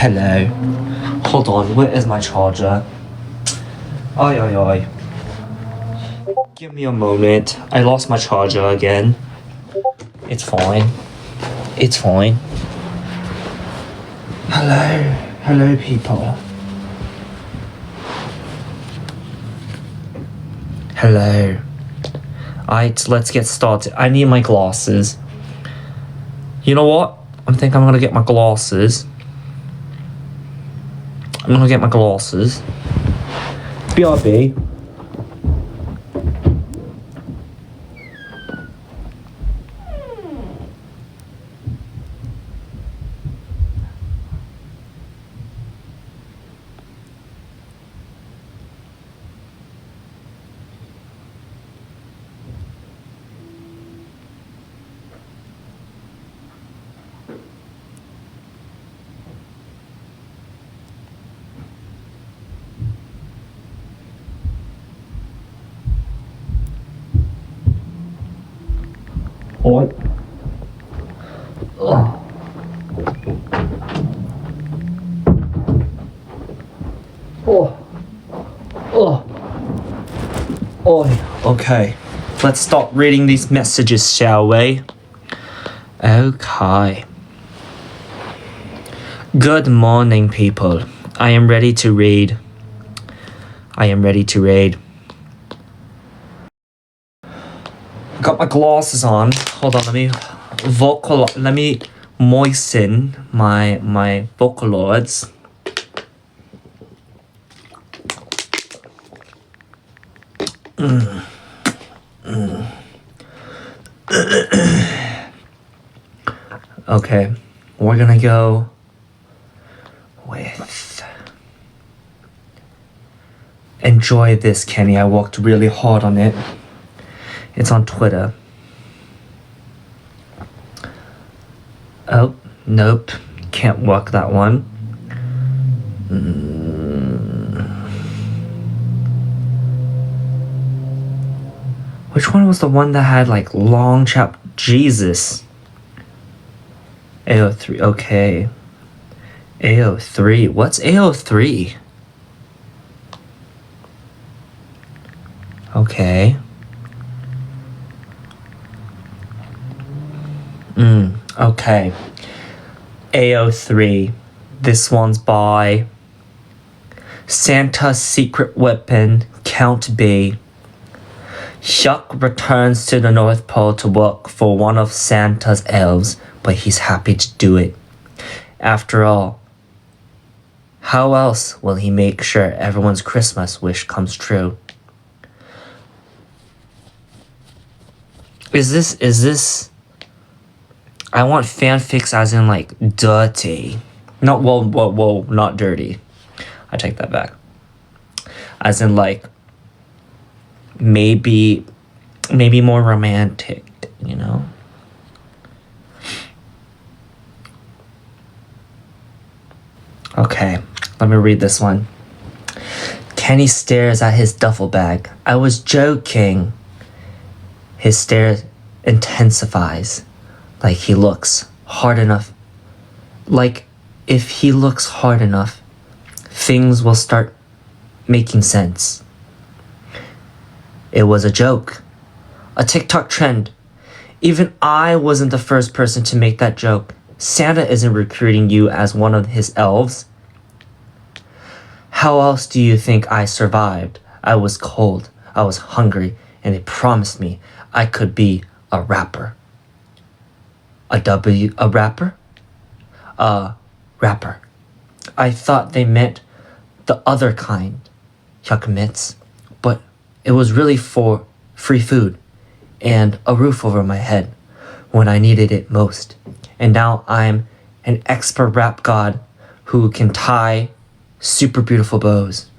Hello. Hold on, where is my charger? Oi, oi, oi. Give me a moment. I lost my charger again. It's fine. It's fine. Hello. Hello, people. Hello. Alright, let's get started. I need my glasses. You know what? I think I'm gonna get my glasses. BRB. Alright. Okay, let's start reading these messages, shall we? Okay. Good morning, people. I am ready to read. Got my glasses on. Hold on, let me moisten my vocal cords. Okay, we're gonna go with enjoy this, Kenny. I worked really hard on it. It's on Twitter. Oh, nope. Can't work that one. Which one was the one that had like long chap? Jesus. AO3. Okay. AO3. What's AO3? Okay. Okay. AO3. This one's by Santa's Secret Weapon, Count B. Chuck returns to the North Pole to work for one of Santa's elves, but he's happy to do it. After all, how else will he make sure everyone's Christmas wish comes true? Is this I want fanfics as in like dirty. Not whoa, not dirty. I take that back. As in like maybe more romantic, you know? Okay, let me read this one. Kenny stares at his duffel bag. I was joking. His stare intensifies. Like he looks hard enough. Like if he looks hard enough, things will start making sense. It was a joke. A TikTok trend. Even I wasn't the first person to make that joke. Santa isn't recruiting you as one of his elves. How else do you think I survived? I was cold, I was hungry, and they promised me I could be a rapper. A rapper? A rapper. I thought they meant the other kind, Chuck admits, but it was really for free food and a roof over my head when I needed it most. And now I'm an expert rap god who can tie super beautiful bows.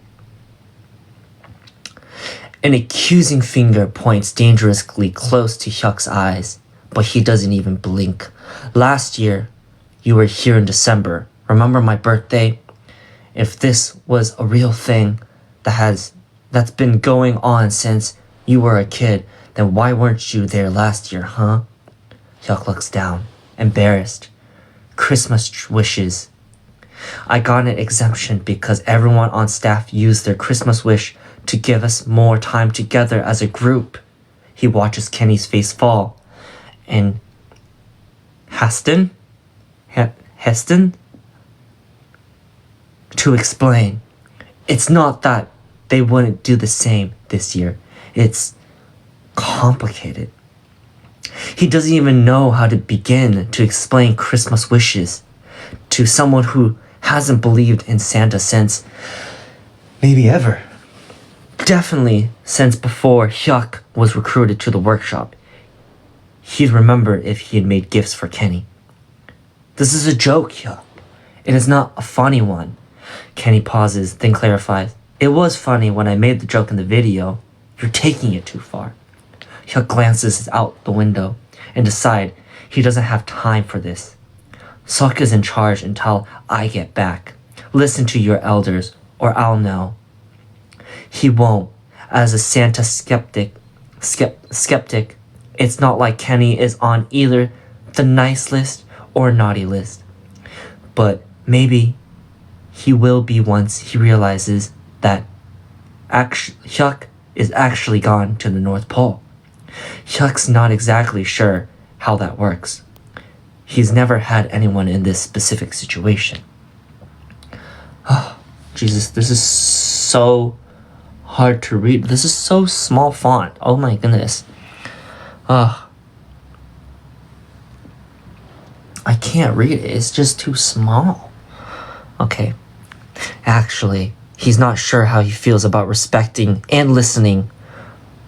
An accusing finger points dangerously close to Chuck's eyes, but he doesn't even blink. Last year, you were here in December. Remember my birthday? If this was a real thing that's been going on since you were a kid, then why weren't you there last year, huh? Chuck looks down, embarrassed. Christmas wishes. I got an exemption because everyone on staff used their Christmas wish to give us more time together as a group. He watches Kenny's face fall. And Heston to explain. It's not that they wouldn't do the same this year. It's complicated. He doesn't even know how to begin to explain Christmas wishes to someone who hasn't believed in Santa since maybe ever. Definitely since before Hyuk was recruited to the workshop. He'd remember if he had made gifts for Kenny. This is a joke, Hyuk. It is not a funny one. Kenny pauses, then clarifies. It was funny when I made the joke in the video. You're taking it too far. Hyuk glances out the window and decides he doesn't have time for this. Sok is in charge until I get back. Listen to your elders, or I'll know. He won't. As a Santa skeptic, it's not like Kenny is on either the nice list or naughty list. But maybe he will be once he realizes that Hyuk is actually gone to the North Pole. Hyuk's not exactly sure how that works. He's never had anyone in this specific situation. Oh, Jesus, this is so hard to read. This is so small font. Oh my goodness. I can't read it. It's just too small. Okay. Actually, he's not sure how he feels about respecting and listening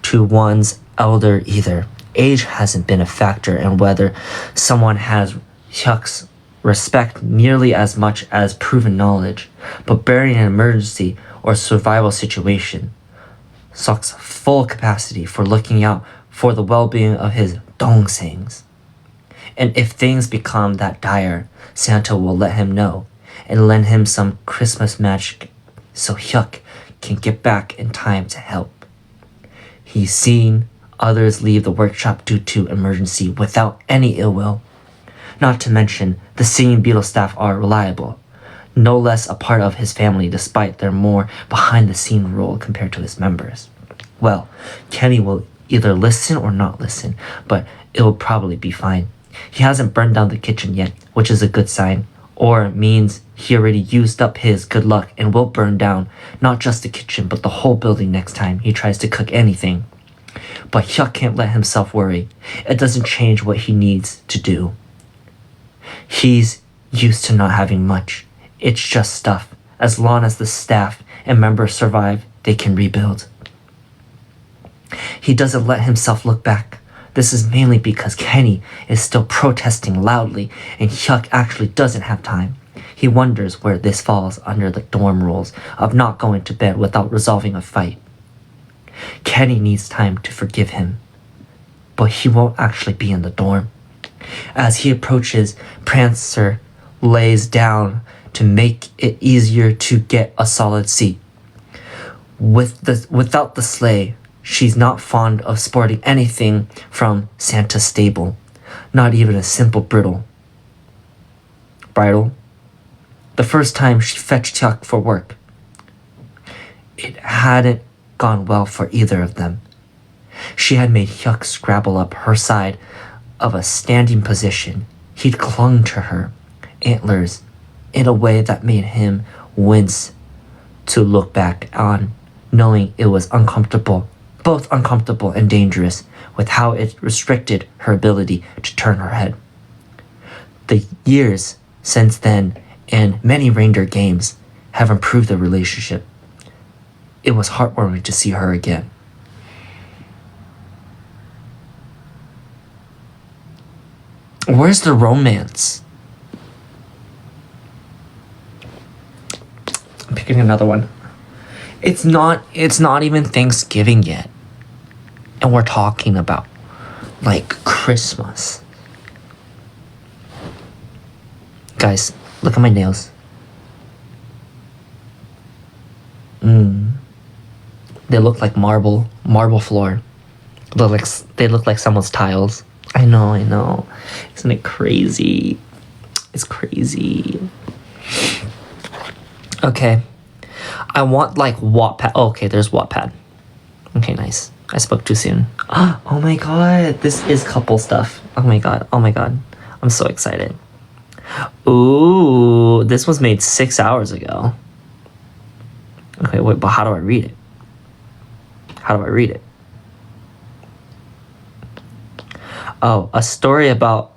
to one's elder either. Age hasn't been a factor in whether someone has Hyuk's respect nearly as much as proven knowledge, but bearing an emergency or survival situation, Sok's full capacity for looking out for the well-being of his dongsangs. And if things become that dire, Santa will let him know and lend him some Christmas magic so Hyuk can get back in time to help. He's seen others leave the workshop due to emergency without any ill will. Not to mention, the singing Beetle staff are reliable, no less a part of his family despite their more behind-the-scene role compared to his members. Well, Kenny will either listen or not listen, but it will probably be fine. He hasn't burned down the kitchen yet, which is a good sign, or means he already used up his good luck and will burn down not just the kitchen but the whole building next time he tries to cook anything. But Hyuk can't let himself worry. It doesn't change what he needs to do. He's used to not having much. It's just stuff. As long as the staff and members survive, they can rebuild. He doesn't let himself look back. This is mainly because Kenny is still protesting loudly and Hyuk actually doesn't have time. He wonders where this falls under the dorm rules of not going to bed without resolving a fight. Kenny needs time to forgive him, but he won't actually be in the dorm. As he approaches, Prancer lays down to make it easier to get a solid seat. Without the sleigh, she's not fond of sporting anything from Santa's stable, not even a simple bridle. The first time she fetched Hyuk for work, it hadn't gone well for either of them. She had made Hyuk scrabble up her side of a standing position. He'd clung to her antlers in a way that made him wince to look back on, knowing it was uncomfortable, both uncomfortable and dangerous, with how it restricted her ability to turn her head. The years since then and many reindeer games have improved the relationship. It was heartwarming to see her again. Where's the romance? I'm picking another one. It's not even Thanksgiving yet. And we're talking about like Christmas. Guys, look at my nails. They look like marble floor. They look like someone's tiles. I know. Isn't it crazy? It's crazy. Okay. I want like Wattpad. Oh, okay, there's Wattpad. Okay, nice. I spoke too soon. Oh my god, this is couple stuff. Oh my god, oh my god. I'm so excited. Ooh, this was made 6 hours ago. Okay, wait, but how do I read it? How do I read it? Oh, a story about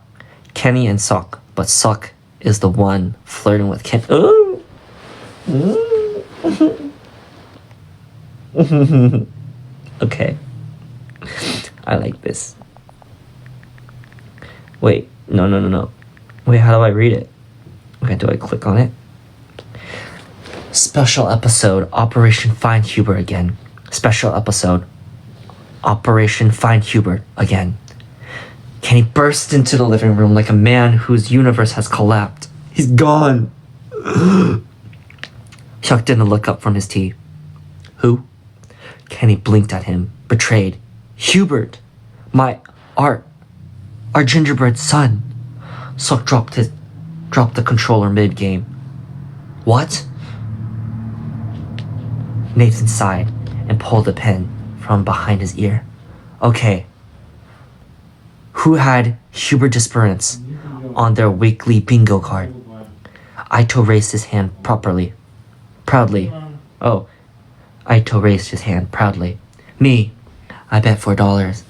Kenny and Sok, but Sok is the one flirting with Kenny. Ooh. Okay. I like this. Wait, no. Wait, how do I read it? Okay, do I click on it? Special episode, Operation Find Hubert again. Special episode, Operation Find Hubert again. Kenny burst into the living room like a man whose universe has collapsed. He's gone. Chuck didn't look up from his tea. Who? Kenny blinked at him, betrayed. Hubert! Our gingerbread son. Sok dropped the controller mid-game. What? Nathan sighed and pulled a pen from behind his ear. Okay. Who had Hubert Disparance on their weekly bingo card? Aito raised his hand proudly. Oh, Aito raised his hand proudly. Me. I bet $4.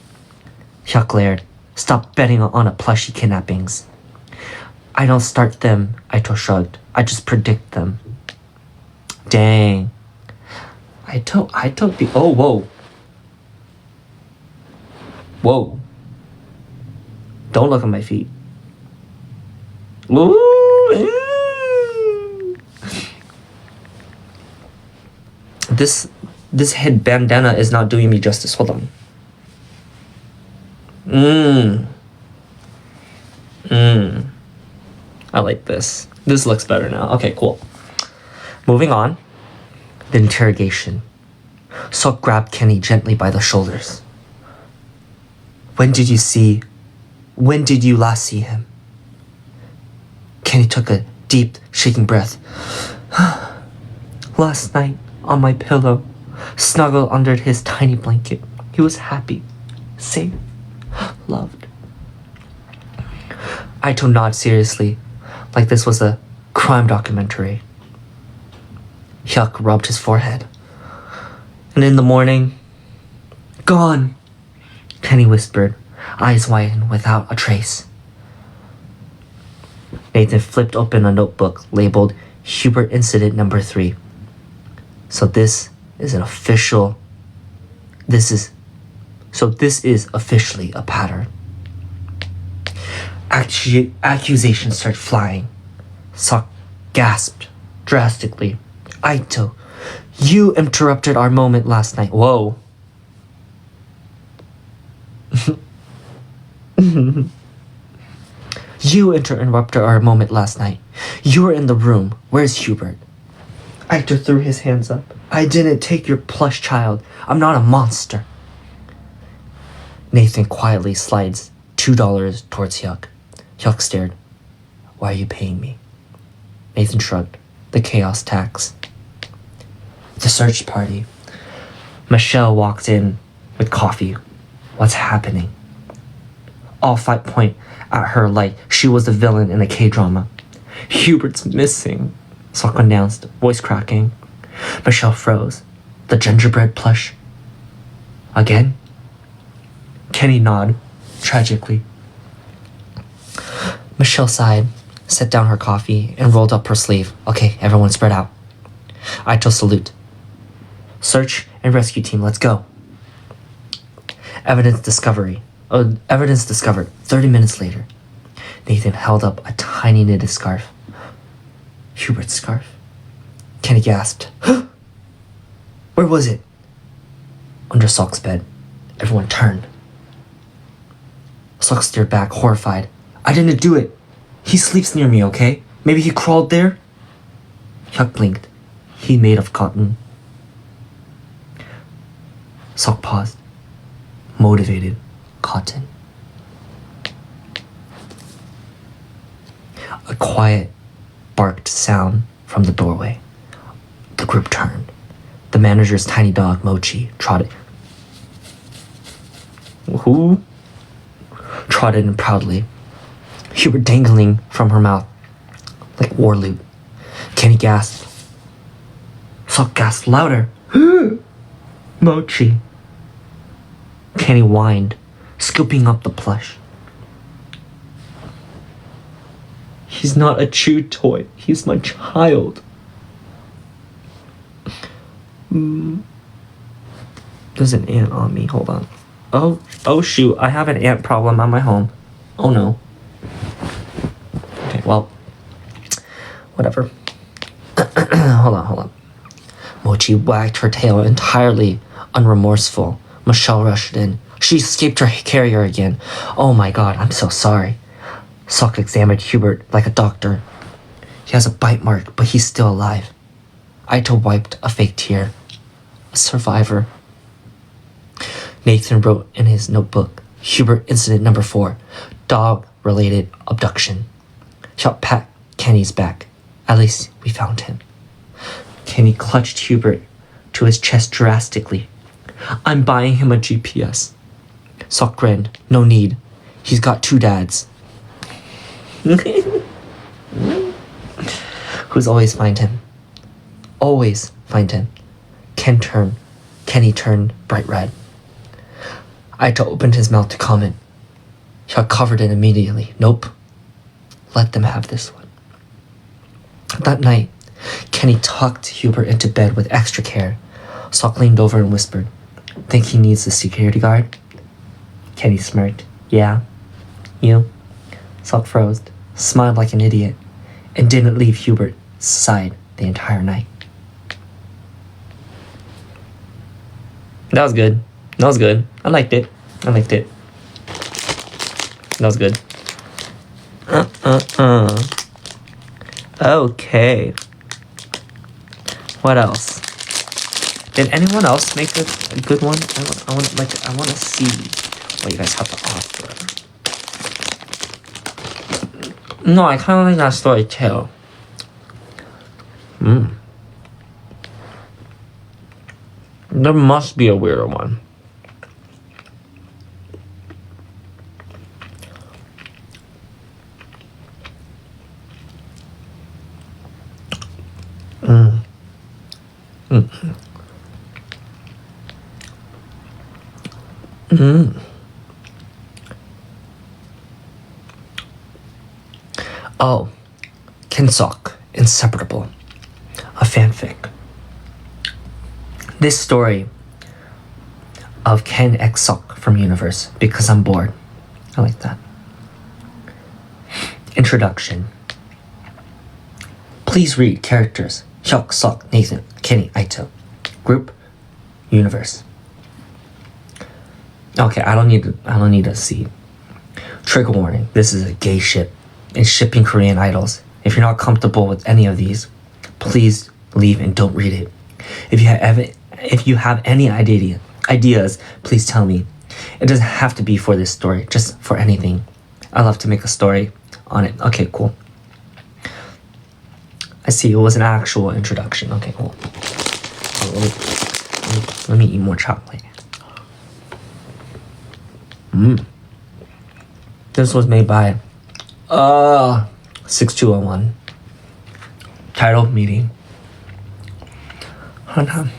Hyuk glared. Stop betting on a plushie kidnappings. I don't start them, Aito shrugged. I just predict them. Dang. Aito be. Oh, whoa. Whoa. Don't look at my feet. Ooh. This head bandana is not doing me justice. Hold on. I like this. This looks better now. Okay, cool. Moving on. The interrogation. Sok grabbed Kenny gently by the shoulders. When did you last see him? Kenny took a deep, shaking breath. Last night, on my pillow, snuggled under his tiny blanket. He was happy, safe, loved. Aito nodded seriously, like this was a crime documentary. Hyuk rubbed his forehead. And in the morning, gone, Kenny whispered, eyes widened without a trace. Nathan flipped open a notebook labeled Hubert Incident Number 3. So this is officially a pattern. Accusations start flying. Sok gasped drastically. Aito, you interrupted our moment last night. Whoa. You interrupted our moment last night. You were in the room. Where's Hubert? Aito threw his hands up. I didn't take your plush child. I'm not a monster. Nathan quietly slides $2 towards Hyuk. Hyuk stared. Why are you paying me? Nathan shrugged. The chaos tax. The search party. Michelle walked in with coffee. What's happening? All five point at her like she was the villain in a K-drama. Hubert's missing, Sok announced, voice cracking. Michelle froze. The gingerbread plush. Again? Kenny nodded, tragically. Michelle sighed, set down her coffee, and rolled up her sleeve. Okay, everyone spread out. Aito salute. Search and rescue team, let's go. Evidence discovered 30 minutes later. Nathan held up a tiny knitted scarf. Hubert's scarf. Kenny gasped. Where was it? Under Sok's bed. Everyone turned. Sok stared back, horrified. I didn't do it. He sleeps near me, okay? Maybe he crawled there? Hyuk blinked. He made of cotton. Sok paused. Motivated. Cotton. A quiet, barked sound from the doorway. group turned. The manager's tiny dog, Mochi, trotted in proudly, Hubert dangling from her mouth like war loot. Kenny gasped. Sok gasped louder. Mochi. Kenny whined, scooping up the plush. He's not a chew toy. He's my child. There's an ant on me. Hold on. Oh shoot. I have an ant problem at my home. Oh no. Okay, well. Whatever. Hold on. Mochi wagged her tail, entirely unremorseful. Michelle rushed in. She escaped her carrier again. Oh my god, I'm so sorry. Sok examined Hubert like a doctor. He has a bite mark, but he's still alive. Aito wiped a fake tear. A survivor. Nathan wrote in his notebook, Hubert incident number 4, dog-related abduction. Shot pat Kenny's back. At least we found him. Kenny clutched Hubert to his chest drastically. I'm buying him a GPS. Sok grinned. No need. He's got 2 dads. Who's always find him? Always find him. Kenny turned bright red. Aito opened his mouth to comment. He covered it immediately. Nope. Let them have this one. That night, Kenny tucked Hubert into bed with extra care. Sok leaned over and whispered, Think he needs a security guard? Kenny smirked. Yeah. You? Sok froze, smiled like an idiot, and didn't leave Hubert's side the entire night. That was good. I liked it. That was good. Okay. What else? Did anyone else make a good one? I want to see what you guys have to offer. No, I kind of like that story too. There must be a weirder one. Oh, Kinsok, Inseparable, a fanfic. This story of Ken X Sok from Universe, because I'm bored. I like that. Introduction. Please read characters. Hyuk, Sok, Nathan, Kenny, Aito. Group, Universe. Okay, I don't need to see. Trigger warning. This is a gay ship. And shipping Korean idols. If you're not comfortable with any of these, please leave and don't read it. If you have any ideas, please tell me. It doesn't have to be for this story, just for anything. I love to make a story on it. Okay, cool. I see, it was an actual introduction. Okay, cool. Let me eat more chocolate. This was made by 6201. Title, Meeting. Hold on.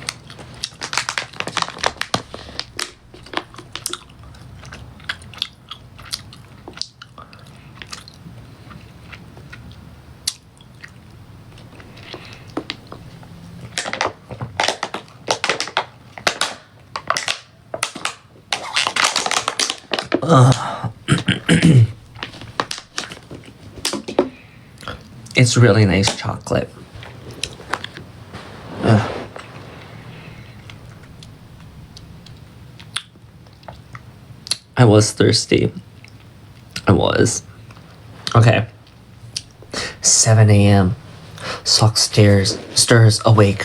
It's really nice chocolate. I was thirsty. I was. Okay. 7 a.m. Sok stirs awake,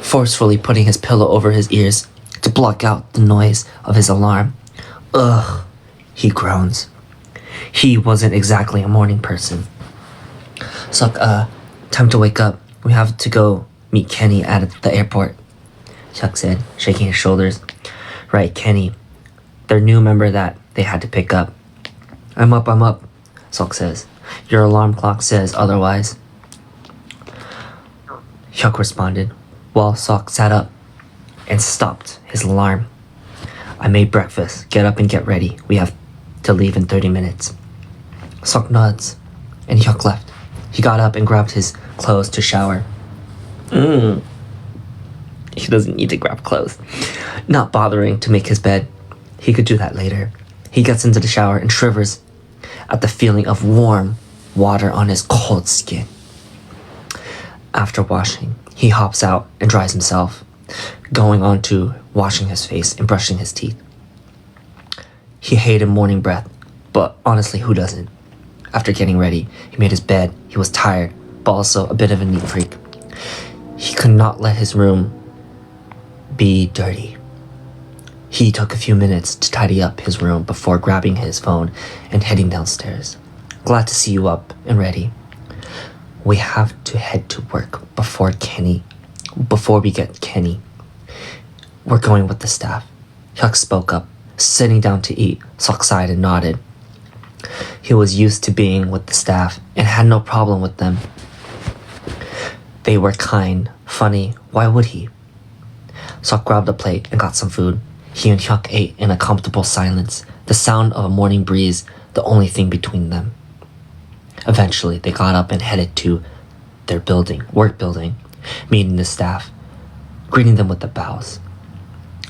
forcefully putting his pillow over his ears to block out the noise of his alarm. Ugh, he groans. He wasn't exactly a morning person. Sok, time to wake up. We have to go Meet Kenny at the airport, Chuck said, shaking his shoulders. Right, Kenny. Their new member that they had to pick up. I'm up, Sok says. Your alarm clock says otherwise. Hyuk responded, while Sok sat up and stopped his alarm. I made breakfast. Get up and get ready. We have to leave in 30 minutes. Sok nods, and Hyuk left. He got up and grabbed his clothes to shower. He doesn't need to grab clothes. Not bothering to make his bed. He could do that later. He gets into the shower and shivers at the feeling of warm water on his cold skin. After washing, he hops out and dries himself, going on to washing his face and brushing his teeth. He hated morning breath, but honestly, who doesn't? After getting ready, he made his bed. He was tired, but also a bit of a neat freak. He could not let his room be dirty. He took a few minutes to tidy up his room before grabbing his phone and heading downstairs. Glad to see you up and ready. We have to head to work before we get Kenny. We're going with the staff. Hyuk spoke up, sitting down to eat. Sok sighed and nodded. He was used to being with the staff and had no problem with them. They were kind, funny, why would he? Sok grabbed a plate and got some food. He and Hyuk ate in a comfortable silence, the sound of a morning breeze the only thing between them. Eventually, they got up and headed to their work building, meeting the staff, greeting them with the bows.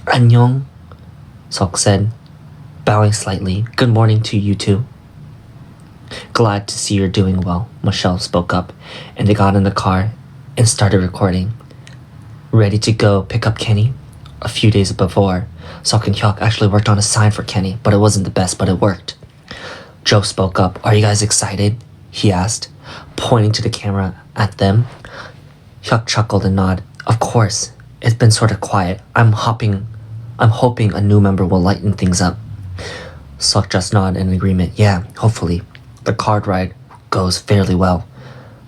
Annyeong, Sok said, bowing slightly. Good morning to you too. Glad to see you're doing well, Michelle spoke up, and they got in the car and started recording. Ready to go pick up Kenny? A few days before, Sok and Hyuk actually worked on a sign for Kenny, but it wasn't the best, but it worked. Joe spoke up. Are you guys excited? He asked, pointing to the camera at them. Hyuk chuckled and nodded. Of course. It's been sort of quiet. I'm hoping a new member will lighten things up. Sok just nodded in agreement. Yeah, hopefully. The car ride goes fairly well.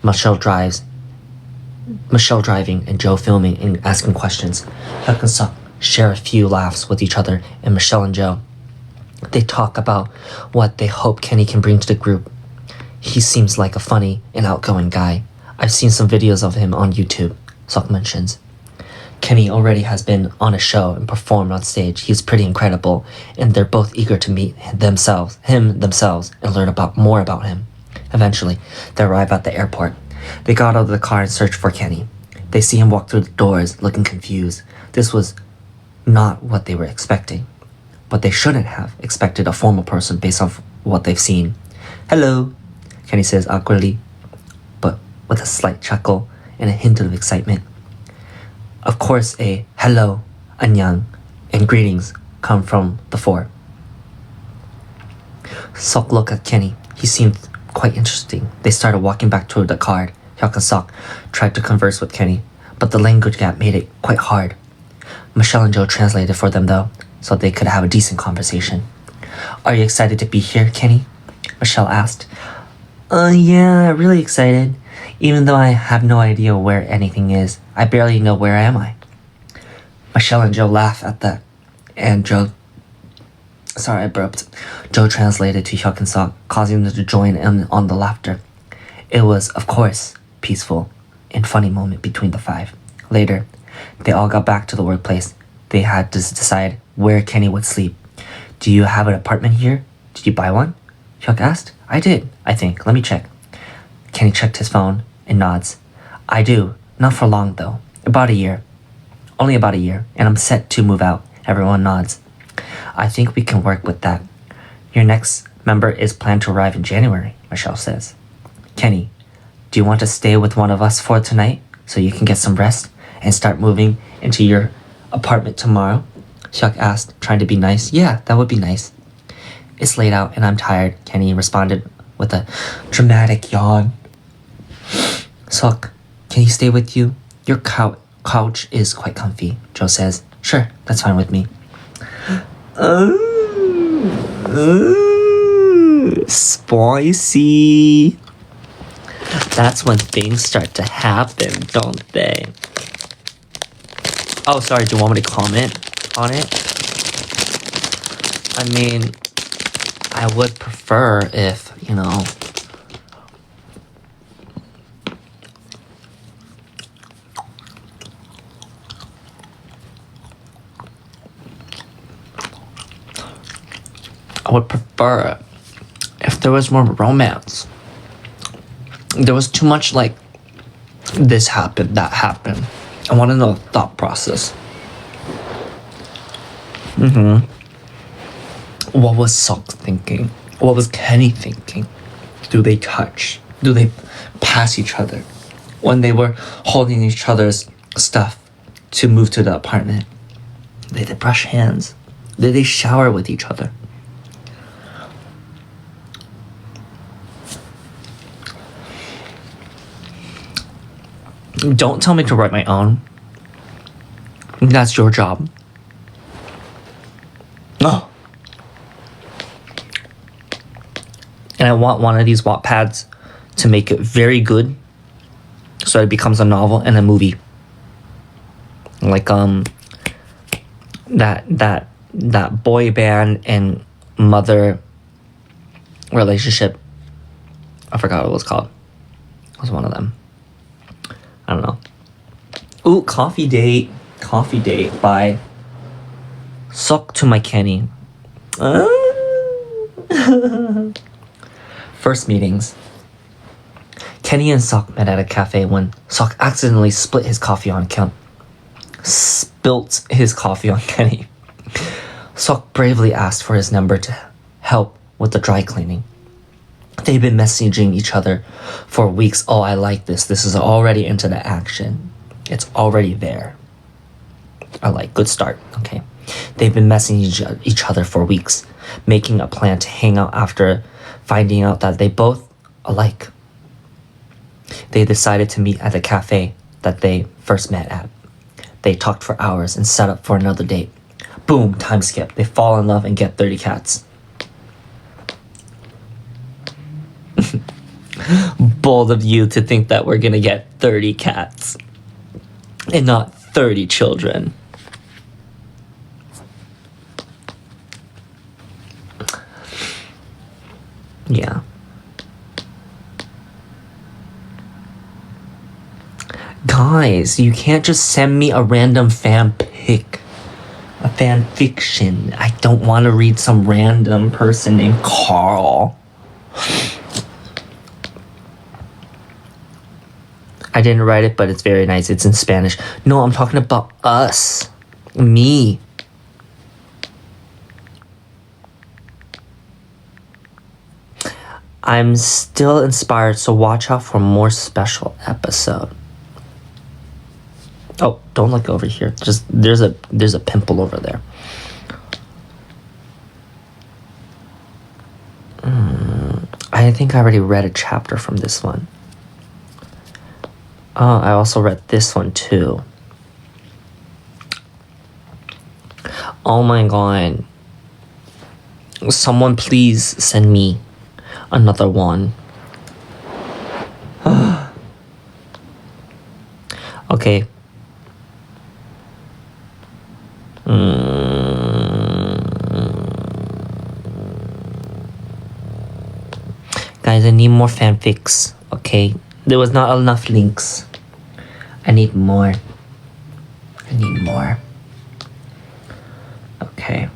Michelle driving and Joe filming and asking questions. Hyuk and Sok share a few laughs with each other, and Michelle and Joe, they talk about what they hope Kenny can bring to the group. He seems like a funny and outgoing guy. I've seen some videos of him on YouTube, Sok mentions. Kenny already has been on a show and performed on stage. He's pretty incredible, and they're both eager to meet him themselves, and learn more about him. Eventually, they arrive at the airport. They got out of the car and searched for Kenny. They see him walk through the doors, looking confused. This was not what they were expecting, but they shouldn't have expected a formal person based off what they've seen. Hello, Kenny says awkwardly, but with a slight chuckle and a hint of excitement. Of course, a hello, annyeong, and greetings come from the four. Sok looked at Kenny. He seemed quite interesting. They started walking back toward the car. Hyuk and Sok tried to converse with Kenny, but the language gap made it quite hard. Michelle and Joe translated for them though, so they could have a decent conversation. Are you excited to be here, Kenny? Michelle asked. Yeah, really excited. Even though I have no idea where anything is, I barely know where am I. Michelle and Joe laughed at that, and Sorry, I burped. Joe translated to Hyuk and Sok, causing them to join in on the laughter. It was, of course, peaceful and funny moment between the five. Later, they all got back to the workplace. They had to decide where Kenny would sleep. Do you have an apartment here? Did you buy one? Hyuk asked. I did, I think. Let me check. Kenny checked his phone and nods. I do. Not for long, though. About a year. Only about a year, and I'm set to move out. Everyone nods. I think we can work with that. Your next member is planned to arrive in January, Michelle says. Kenny, do you want to stay with one of us for tonight so you can get some rest and start moving into your apartment tomorrow? Hyuk asked, trying to be nice. Yeah, that would be nice. It's late out and I'm tired, Kenny responded with a dramatic yawn. Sok, can he stay with you? Your couch is quite comfy, Joe says. Sure, that's fine with me. Spicy. That's when things start to happen, don't they? Oh, sorry, do you want me to comment on it? I mean, I would prefer if, I would prefer if there was more romance. There was too much like, this happened, that happened. I want to know the thought process. What was Sok thinking? What was Kenny thinking? Do they touch? Do they pass each other? When they were holding each other's stuff to move to the apartment, did they brush hands? Did they shower with each other? Don't tell me to write my own. That's your job. No. And I want one of these Wattpads to make it very good, so it becomes a novel and a movie. Like that boy band and mother relationship. I forgot what it was called. It was one of them. I don't know. Ooh, Coffee Date by Sok to my Kenny. First meetings. Kenny and Sok met at a cafe when Sok accidentally spilt his coffee on Kenny. Sok bravely asked for his number to help with the dry cleaning. They've been messaging each other for weeks. Oh, I like this. This is already into the action. It's already there. I like, good start. Okay. They've been messaging each other for weeks, making a plan to hang out after finding out that they both alike. They decided to meet at the cafe that they first met at. They talked for hours and set up for another date. Boom, time skip. They fall in love and get 30 cats. Bold of you to think that we're gonna get 30 cats and not 30 children. Yeah. Guys, you can't just send me a random fan pic, a fan fiction. I don't want to read some random person named Carl. I didn't write it, but it's very nice. It's in Spanish. No, I'm talking about us. Me. I'm still inspired, so watch out for more special episode. Oh, don't look over here. Just there's a pimple over there. I think I already read a chapter from this one. Oh, I also read this one too. Oh my god. Someone please send me another one. Okay. Guys, I need more fanfics, okay? There was not enough links. I need more. Okay.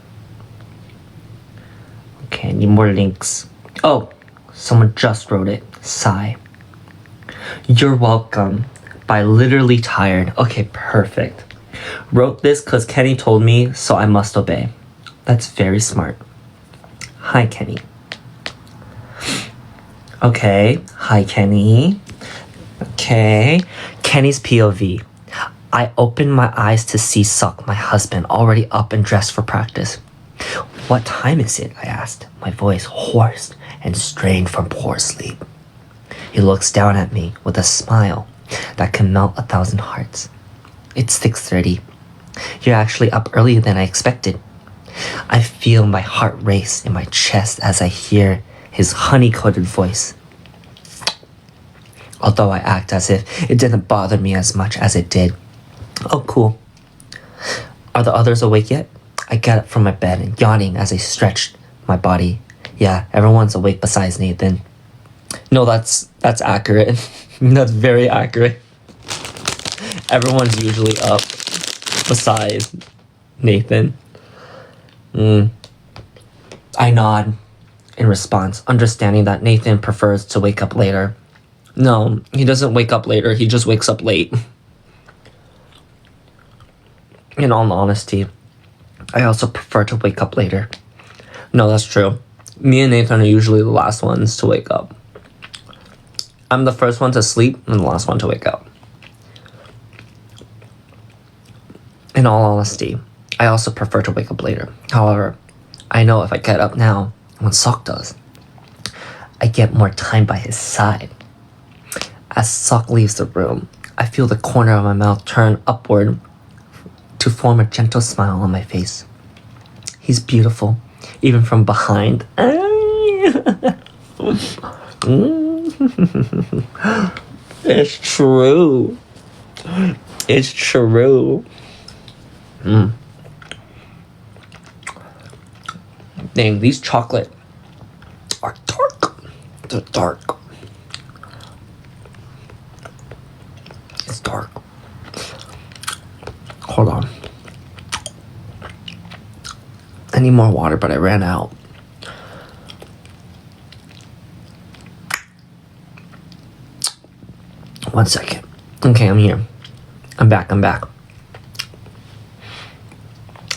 Okay, I need more links. Oh, someone just wrote it. Sigh. You're welcome. By Literally Tired. Okay, perfect. Wrote this because Kenny told me, so I must obey. That's very smart. Hi, Kenny. Okay. Hi, Kenny. Okay. Kenny's POV. I opened my eyes to see Sok, my husband, already up and dressed for practice. What time is it? I asked, my voice hoarse and strained from poor sleep. He looks down at me with a smile that can melt 1,000 hearts. It's 6:30. You're actually up earlier than I expected. I feel my heart race in my chest as I hear his honey-coated voice. Although I act as if it didn't bother me as much as it did. Oh, cool. Are the others awake yet? I get up from my bed and yawning as I stretched my body. Yeah, everyone's awake besides Nathan. No, that's accurate. That's very accurate. Everyone's usually up besides Nathan. I nod in response, understanding that Nathan prefers to wake up later. No, he doesn't wake up later, he just wakes up late. In all honesty, I also prefer to wake up later. No, that's true. Me and Nathan are usually the last ones to wake up. I'm the first one to sleep and the last one to wake up. In all honesty, I also prefer to wake up later. However, I know if I get up now, when Sok does, I get more time by his side. As Sok leaves the room, I feel the corner of my mouth turn upward to form a gentle smile on my face. He's beautiful, even from behind. It's true. It's true. Dang, these chocolate are dark. They're dark. It's dark. Hold on. I need more water, but I ran out. One second. Okay, I'm here. I'm back.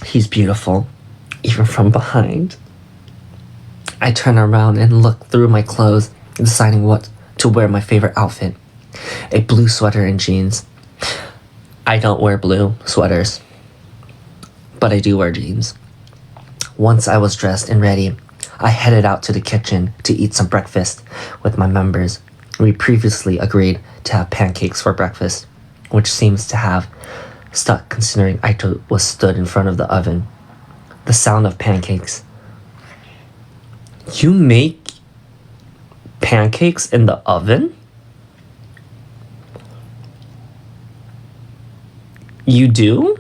He's beautiful, even from behind. I turn around and look through my clothes, deciding what to wear my favorite outfit. A blue sweater and jeans. I don't wear blue sweaters, but I do wear jeans. Once I was dressed and ready, I headed out to the kitchen to eat some breakfast with my members. We previously agreed to have pancakes for breakfast, which seems to have stuck considering Aito was stood in front of the oven. The sound of pancakes. You make pancakes in the oven? You do?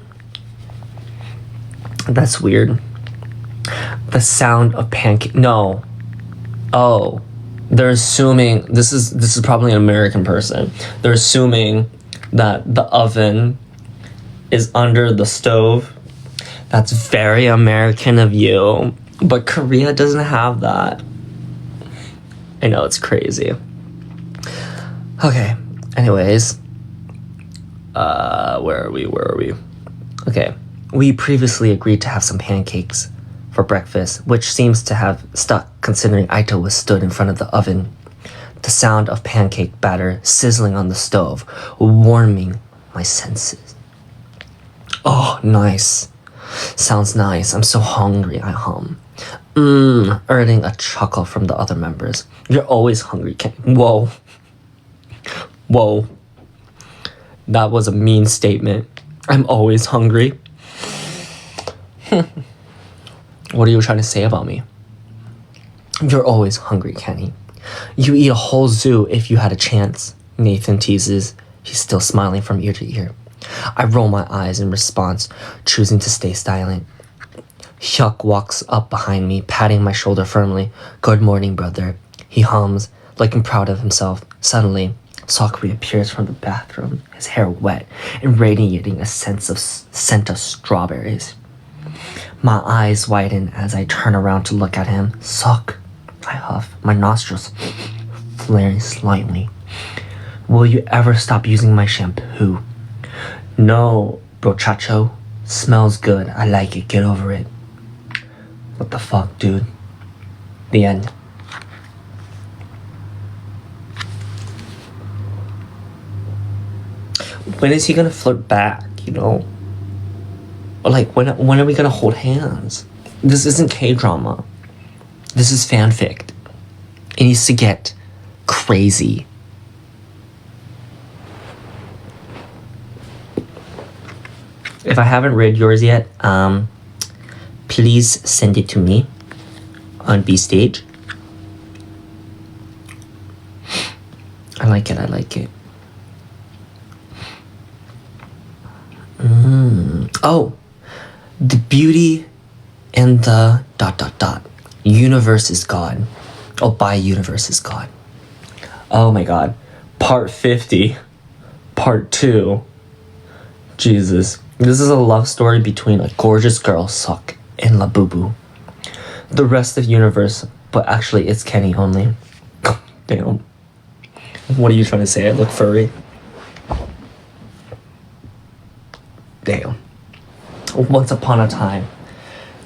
That's weird. The sound of pancake. No. Oh. They're assuming this is probably an American person. They're assuming that the oven is under the stove. That's very American of you. But Korea doesn't have that. I know, it's crazy. Okay. Anyways. Where are we? Okay. We previously agreed to have some pancakes for breakfast, which seems to have stuck considering Aito was stood in front of the oven. The sound of pancake batter sizzling on the stove, warming my senses. Oh, nice. Sounds nice. I'm so hungry, I hum. Earning a chuckle from the other members. You're always hungry, Whoa. That was a mean statement. I'm always hungry. What are you trying to say about me? You're always hungry, Kenny. You eat a whole zoo if you had a chance, Nathan teases. He's still smiling from ear to ear. I roll my eyes in response, choosing to stay silent. Hyuk walks up behind me, patting my shoulder firmly. Good morning, brother. He hums, looking proud of himself. Suddenly, Sok reappears from the bathroom, his hair wet and radiating a scent of strawberries. My eyes widen as I turn around to look at him. Sok, I huff, my nostrils flaring slightly. Will you ever stop using my shampoo? No, brochacho. Smells good. I like it. Get over it. What the fuck, dude? The end. When is he gonna flirt back, you know? Like, when are we gonna hold hands? This isn't K-drama. This is fanfic. It needs to get crazy. If I haven't read yours yet, please send it to me on B-Stage. I like it. Oh, the beauty and the ... universe is God. Oh, by universe is God. Oh my god. Part 50. Part 2. Jesus. This is a love story between a gorgeous girl, Sok, and Labubu. The rest of universe, but actually it's Kenny only. Damn. What are you trying to say? I look furry? Damn. Once upon a time,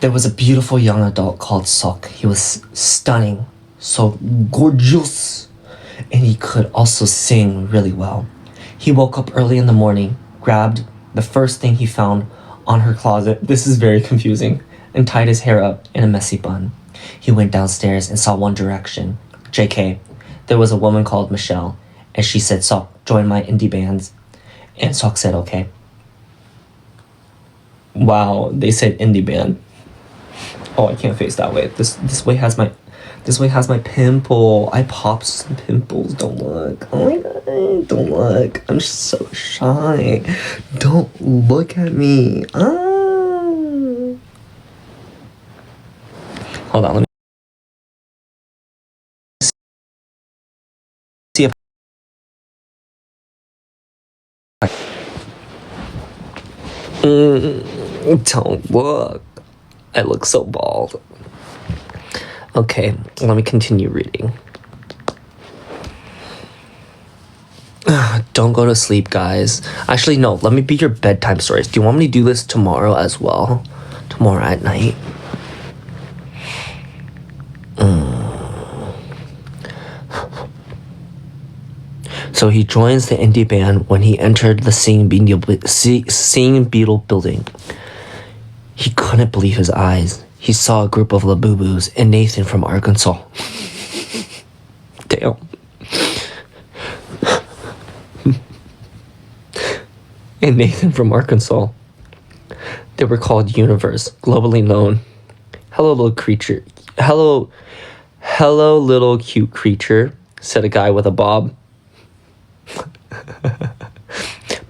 there was a beautiful young adult called Sok. He was stunning, so gorgeous, and he could also sing really well. He woke up early in the morning, grabbed the first thing he found on her closet, this is very confusing, and tied his hair up in a messy bun. He went downstairs and saw One Direction. JK, there was a woman called Michelle, and she said, Sok, join my indie bands. And Sok said, okay. Wow, they said indie band. Oh, I can't face that way. This way has my pimple. I popped some pimples. Don't look. Oh my god, don't look. I'm so shy. Don't look at me. Hold on, let me see if don't look. I look so bald. Okay, let me continue reading. Don't go to sleep, guys. Actually, no, let me be your bedtime stories. Do you want me to do this tomorrow as well? Tomorrow at night? So he joins the indie band when he entered the Seeing Beetle building. He couldn't believe his eyes. He saw a group of Labubus and Nathan from Arkansas. Damn. And Nathan from Arkansas. They were called Universe, globally known. Hello, little creature. Hello, little cute creature, said a guy with a bob.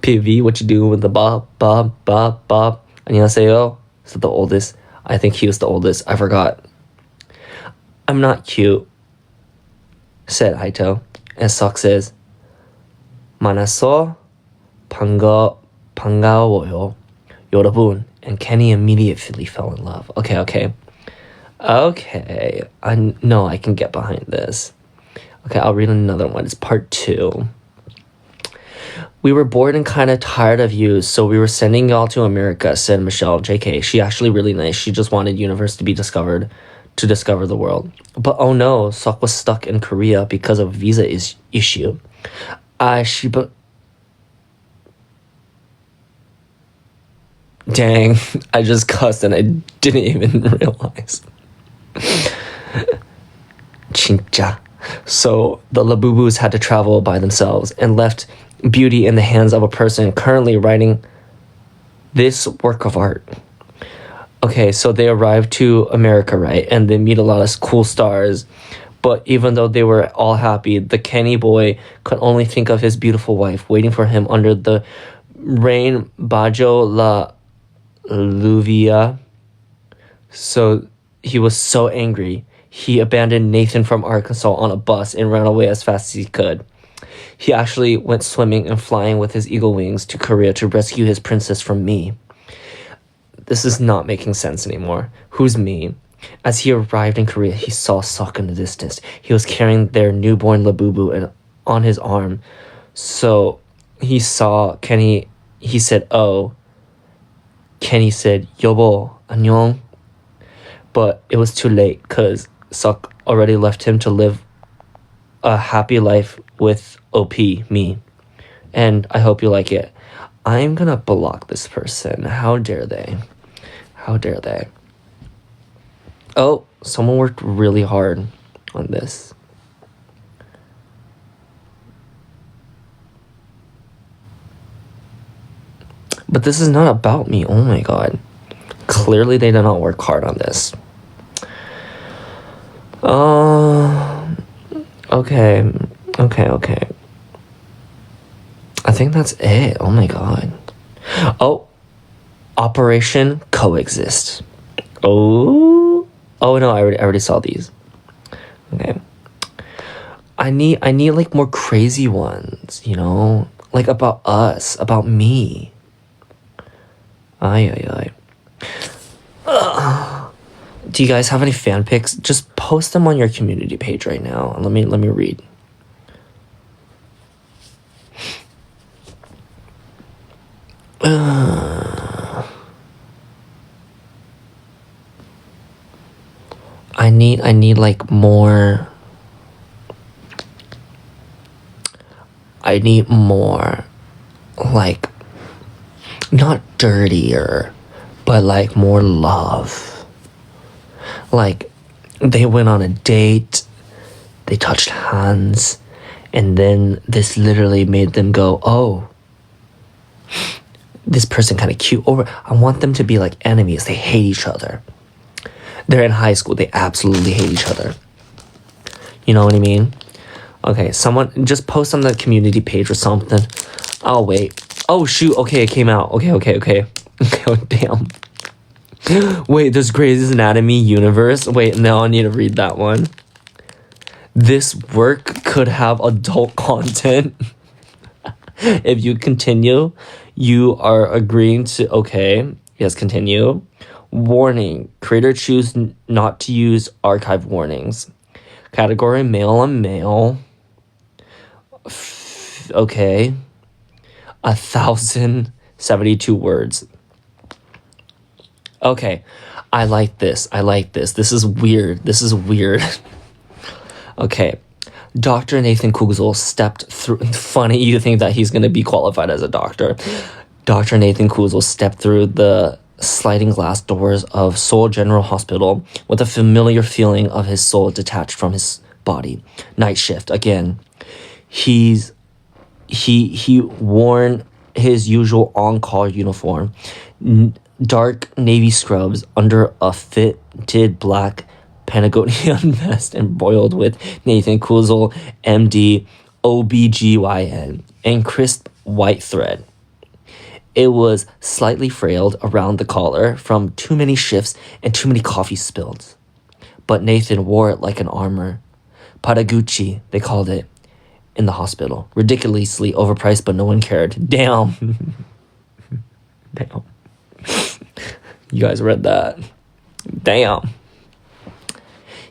PV, what you doing with the bob? 안녕하세요. So the oldest. I think he was the oldest. I forgot. I'm not cute, said Aito. And Sok says, 만나서 반가워요, 여러분. And Kenny immediately fell in love. Okay. I can get behind this. Okay, I'll read another one. It's part 2. We were bored and kind of tired of you, so we were sending y'all to America, said Michelle. JK, she actually really nice. She just wanted universe to be discovered, to discover the world. But oh no, Sok was stuck in Korea because of visa issue. Dang, I just cussed and I didn't even realize. Chincha. So the Labubus had to travel by themselves and left beauty in the hands of a person currently writing this work of art. Okay, so they arrived to America, right? And they meet a lot of cool stars. But even though they were all happy, the Kenny boy could only think of his beautiful wife waiting for him under the rain Bajo la Lluvia. So he was so angry. He abandoned Nathan from Arkansas on a bus and ran away as fast as he could. He actually went swimming and flying with his eagle wings to Korea to rescue his princess from me. This is not making sense anymore. Who's me? As he arrived in Korea, he saw Sok in the distance. He was carrying their newborn Labubu on his arm. So he saw Kenny. He said, oh. Kenny said, 여보, 안녕. But it was too late because Sok already left him to live a happy life with OP, me. And I hope you like it. I'm gonna block this person. How dare they? How dare they? Oh, someone worked really hard on this. But this is not about me. Oh my god. Clearly they did not work hard on this. Okay. I think that's it. Oh my god. Oh, Operation Coexist. Oh no, I already saw these. Okay. I need like more crazy ones, you know? Like about us, about me. Ay. Do you guys have any fan pics? Just post them on your community page right now. Let me read. I need like more. I need more, like, not dirtier, but like more love. Like, they went on a date, they touched hands, and then this literally made them go, oh, this person kind of cute. Or I want them to be like enemies. They hate each other. They're in high school. They absolutely hate each other. You know what I mean? Okay, someone just post on the community page or something. Oh, wait. Oh, shoot. Okay, it came out. Okay. Oh, damn. Wait, there's Grey's Anatomy universe. Wait, no, I need to read that one. This work could have adult content. If you continue, you are agreeing to... Okay, yes, continue. Warning. Creator choose not to use archive warnings. Category male on male. Okay. 1,072 words. Okay. I like this. This is weird. Okay. Dr. Nathan Kugel stepped through... Funny, you think that he's going to be qualified as a doctor. Dr. Nathan Kugel stepped through the sliding glass doors of Seoul General Hospital with a familiar feeling of his soul detached from his body. Night shift again. He worn his usual on-call uniform, dark navy scrubs under a fitted black Patagonia vest embroidered with Nathan Kugel, MD, OBGYN, and crisp white thread. It was slightly frayed around the collar from too many shifts and too many coffee spills. But Nathan wore it like an armor. Patagucci, they called it in the hospital. Ridiculously overpriced, but no one cared. Damn. Damn. You guys read that. Damn.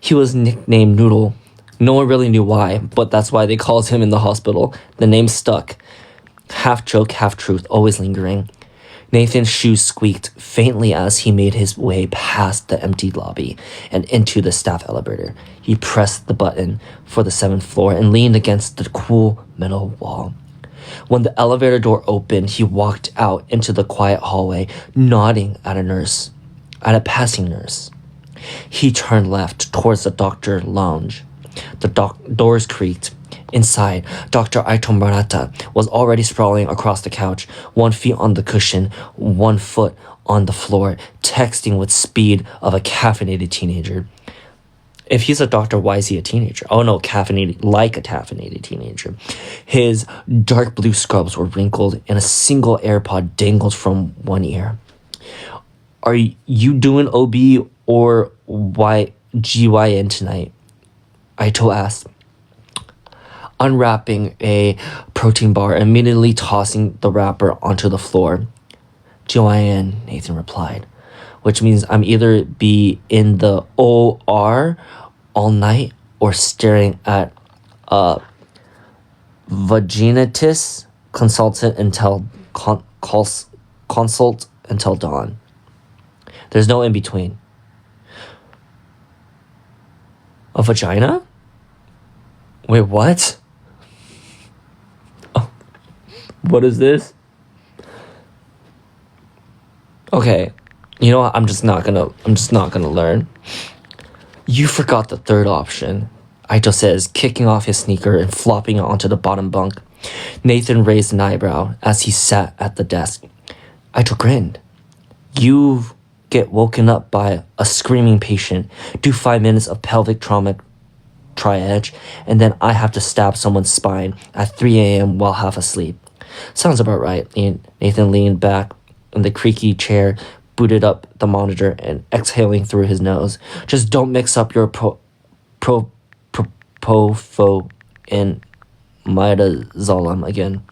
He was nicknamed Noodle. No one really knew why, but that's why they called him in the hospital. The name stuck. Half joke, half truth, always lingering. Nathan's shoes squeaked faintly as he made his way past the empty lobby and into the staff elevator. He pressed the button for the 7th floor and leaned against the cool metal wall. When the elevator door opened, he walked out into the quiet hallway, nodding at a passing nurse. He turned left towards the doctor lounge. The doors creaked. Inside, Dr. Aito Murata was already sprawling across the couch, 1 foot on the cushion, 1 foot on the floor, texting with speed of a caffeinated teenager. If he's a doctor, why is he a teenager? Oh no, caffeinated, like a caffeinated teenager. His dark blue scrubs were wrinkled and a single AirPod dangled from one ear. Are you doing OB or GYN tonight? Aito asked, unwrapping a protein bar and immediately tossing the wrapper onto the floor. GYN, Nathan replied, which means I'm either be in the OR all night or staring at a vaginitis consultant until consult until dawn. There's no in between. A vagina? Wait, what? Oh, what is this? Okay, you know what? I'm just not gonna learn. You forgot the third option, Aito says, kicking off his sneaker and flopping it onto the bottom bunk. Nathan raised an eyebrow as he sat at the desk. Aito grinned. You get woken up by a screaming patient, do 5 minutes of pelvic trauma triage, and then I have to stab someone's spine at 3 a.m. while half asleep. Sounds about right. Nathan leaned back in the creaky chair, booted up the monitor and exhaling through his nose. Just don't mix up your propofol and midazolam again.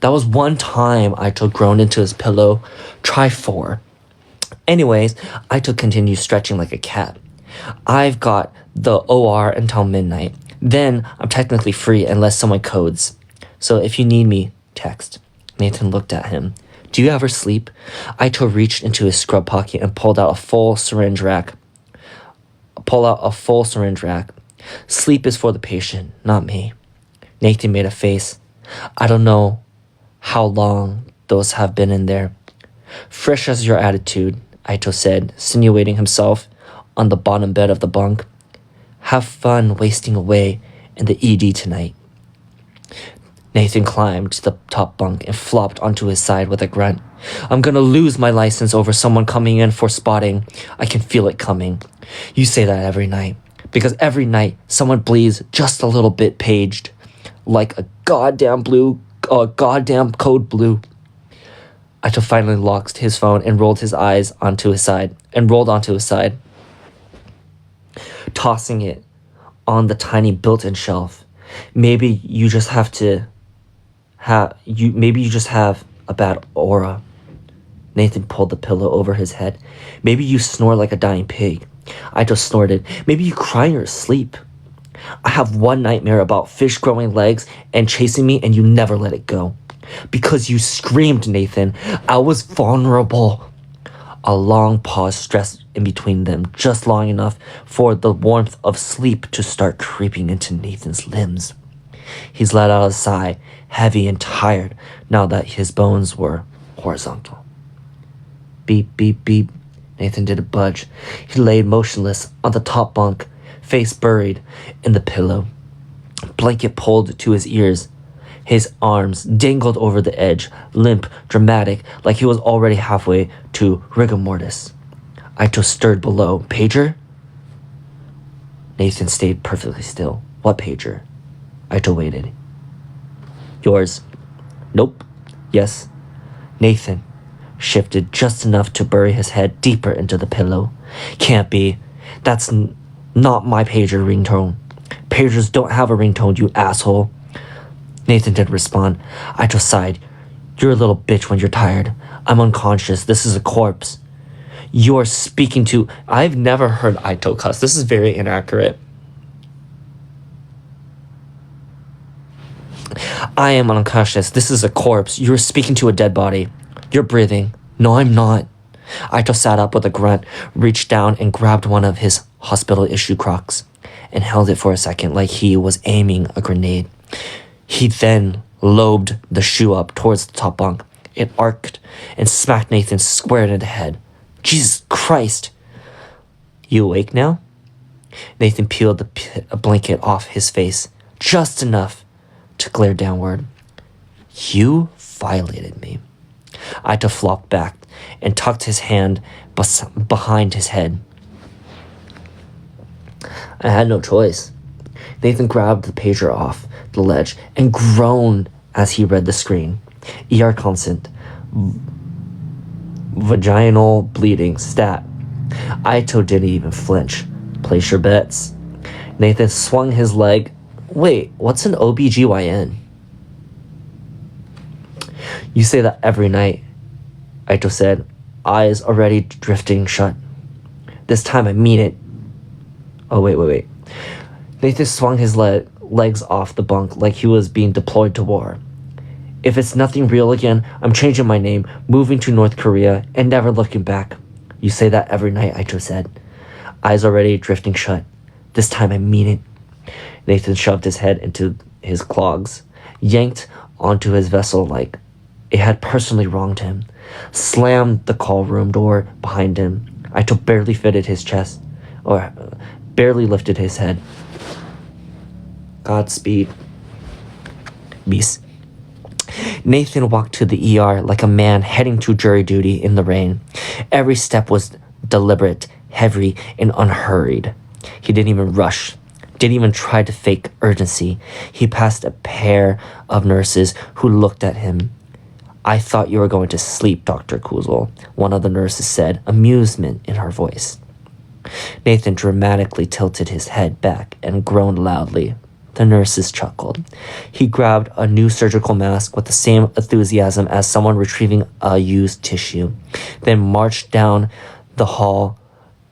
That was one time Aito groaned into his pillow. Try 4. Anyways, Aito continued stretching like a cat. I've got the OR until midnight. Then I'm technically free unless someone codes. So if you need me, text. Nathan looked at him. Do you ever sleep? Aito reached into his scrub pocket and pulled out a full syringe rack. Sleep is for the patient, not me. Nathan made a face. I don't know how long those have been in there. Fresh as your attitude, Aito said, sinuating himself on the bottom bed of the bunk. Have fun wasting away in the ED tonight. Nathan climbed to the top bunk and flopped onto his side with a grunt. I'm gonna lose my license over someone coming in for spotting. I can feel it coming. You say that every night. Because every night someone bleeds just a little bit paged. Like a goddamn code blue. Aito finally locked his phone and rolled onto his side. Tossing it on the tiny built-in shelf. Maybe you just have a bad aura. Nathan pulled the pillow over his head. Maybe you snore like a dying pig. Aito snorted. Maybe you cry in your sleep. I have one nightmare about fish growing legs and chasing me, and you never let it go. Because you screamed, Nathan. I was vulnerable. A long pause stretched in between them, just long enough for the warmth of sleep to start creeping into Nathan's limbs. He let out a sigh, heavy and tired, now that his bones were horizontal. Beep, beep, beep. Nathan didn't budge. He lay motionless on the top bunk, face buried in the pillow. Blanket pulled to his ears. His arms dangled over the edge, limp, dramatic, like he was already halfway to rigor mortis. Aito stirred below. Pager? Nathan stayed perfectly still. What pager? Aito waited. Yours. Nope. Yes. Nathan shifted just enough to bury his head deeper into the pillow. Can't be. That's not my pager ringtone. Pagers don't have a ringtone, you asshole. Nathan didn't respond. Aito sighed. You're a little bitch when you're tired. I'm unconscious. This is a corpse. You're speaking to... I've never heard Aito cuss. This is very inaccurate. I am unconscious. This is a corpse. You're speaking to a dead body. You're breathing. No, I'm not. Aito sat up with a grunt, reached down and grabbed one of his hospital-issue Crocs and held it for a second like he was aiming a grenade. He then lobed the shoe up towards the top bunk. It arced and smacked Nathan square in the head. Jesus Christ! You awake now? Nathan peeled a blanket off his face, just enough to glare downward. You violated me. Aito flopped back and tucked his hand behind his head. I had no choice. Nathan grabbed the pager off the ledge and groaned as he read the screen. ER consent. Vaginal bleeding. Stat. Aito didn't even flinch. Place your bets. Nathan swung his leg. Wait, what's an OBGYN? You say that every night, Aito said, eyes already drifting shut. This time I mean it. Oh, wait. Nathan swung his legs off the bunk like he was being deployed to war. If it's nothing real again, I'm changing my name, moving to North Korea, and never looking back. You say that every night, Aito said. Eyes already drifting shut. This time I mean it. Nathan shoved his head into his clogs, yanked onto his vessel like it had personally wronged him, slammed the call room door behind him. Aito barely fitted his chest, or barely lifted his head. Godspeed. Beast. Nathan walked to the ER like a man heading to jury duty in the rain. Every step was deliberate, heavy, and unhurried. He didn't even rush, didn't even try to fake urgency. He passed a pair of nurses who looked at him. I thought you were going to sleep, Dr. Kuzel, one of the nurses said, amusement in her voice. Nathan dramatically tilted his head back and groaned loudly. The nurses chuckled. He grabbed a new surgical mask with the same enthusiasm as someone retrieving a used tissue, then marched down the hall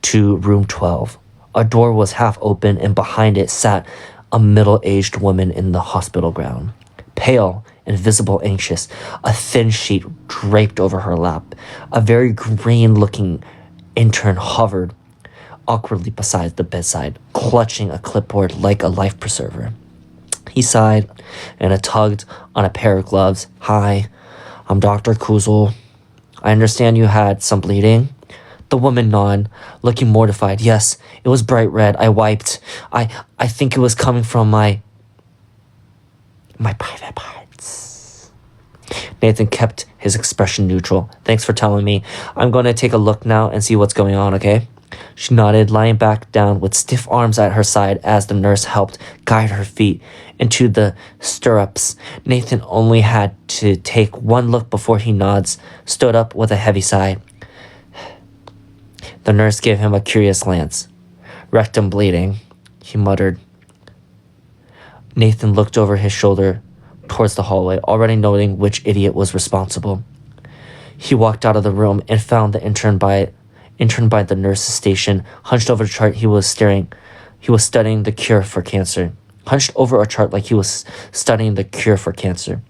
to room 12. A door was half open, and behind it sat a middle-aged woman in the hospital gown. Pale and visible anxious, a thin sheet draped over her lap. A very green-looking intern hovered awkwardly beside the bedside, clutching a clipboard like a life preserver. He sighed and tugged on a pair of gloves. Hi, I'm Dr. Kuzel. I understand you had some bleeding. The woman nodded, looking mortified. Yes, it was bright red. I wiped. I think it was coming from my private parts. Nathan kept his expression neutral. Thanks for telling me. I'm going to take a look now and see what's going on, okay? She nodded, lying back down with stiff arms at her side as the nurse helped guide her feet into the stirrups. Nathan only had to take one look before he stood up with a heavy sigh. The nurse gave him a curious glance. Rectum bleeding, he muttered. Nathan looked over his shoulder towards the hallway, already noting which idiot was responsible. He walked out of the room and found the intern by the nurse's station, hunched over a chart. He was studying the cure for cancer. Hunched over a chart like he was studying the cure for cancer.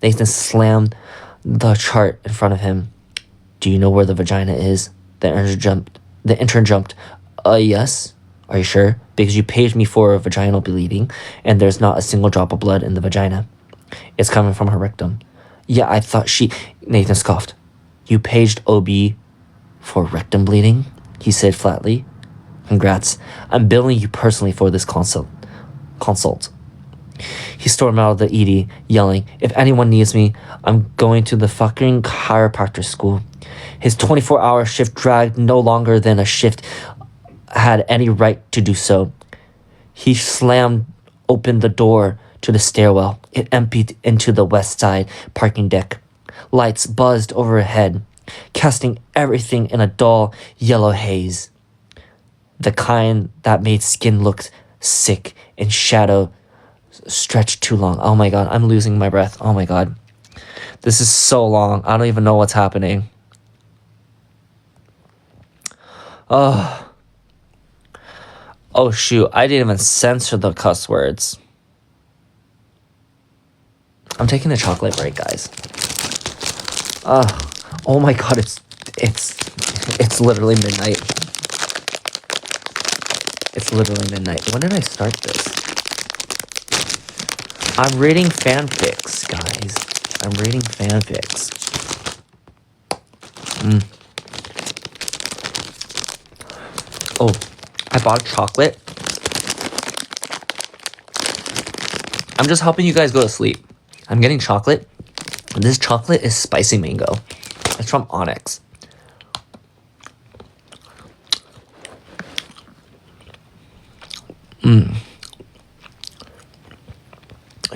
Nathan slammed the chart in front of him. Do you know where the vagina is? The intern jumped. Yes. Are you sure? Because you paid me for a vaginal bleeding, and there's not a single drop of blood in the vagina. It's coming from her rectum. Yeah, I thought Nathan scoffed. You paged OB for rectum bleeding? He said flatly. Congrats. I'm billing you personally for this consult. He stormed out of the ED, yelling, if anyone needs me, I'm going to the fucking chiropractor school. His 24-hour shift dragged no longer than a shift had any right to do so. He slammed open the door to the stairwell. It emptied into the west side parking deck. Lights buzzed overhead, casting everything in a dull yellow haze. The kind that made skin look sick and shadow stretched too long. Oh my god, I'm losing my breath. Oh my god. This is so long. I don't even know what's happening. Oh shoot, I didn't even censor the cuss words. I'm taking a chocolate break, guys. Oh my god, it's literally midnight. It's literally midnight. When did I start this? I'm reading fanfics, guys. I'm reading fanfics. Oh, I bought chocolate. I'm just helping you guys go to sleep. I'm getting chocolate. This chocolate is spicy mango. It's from Onyx.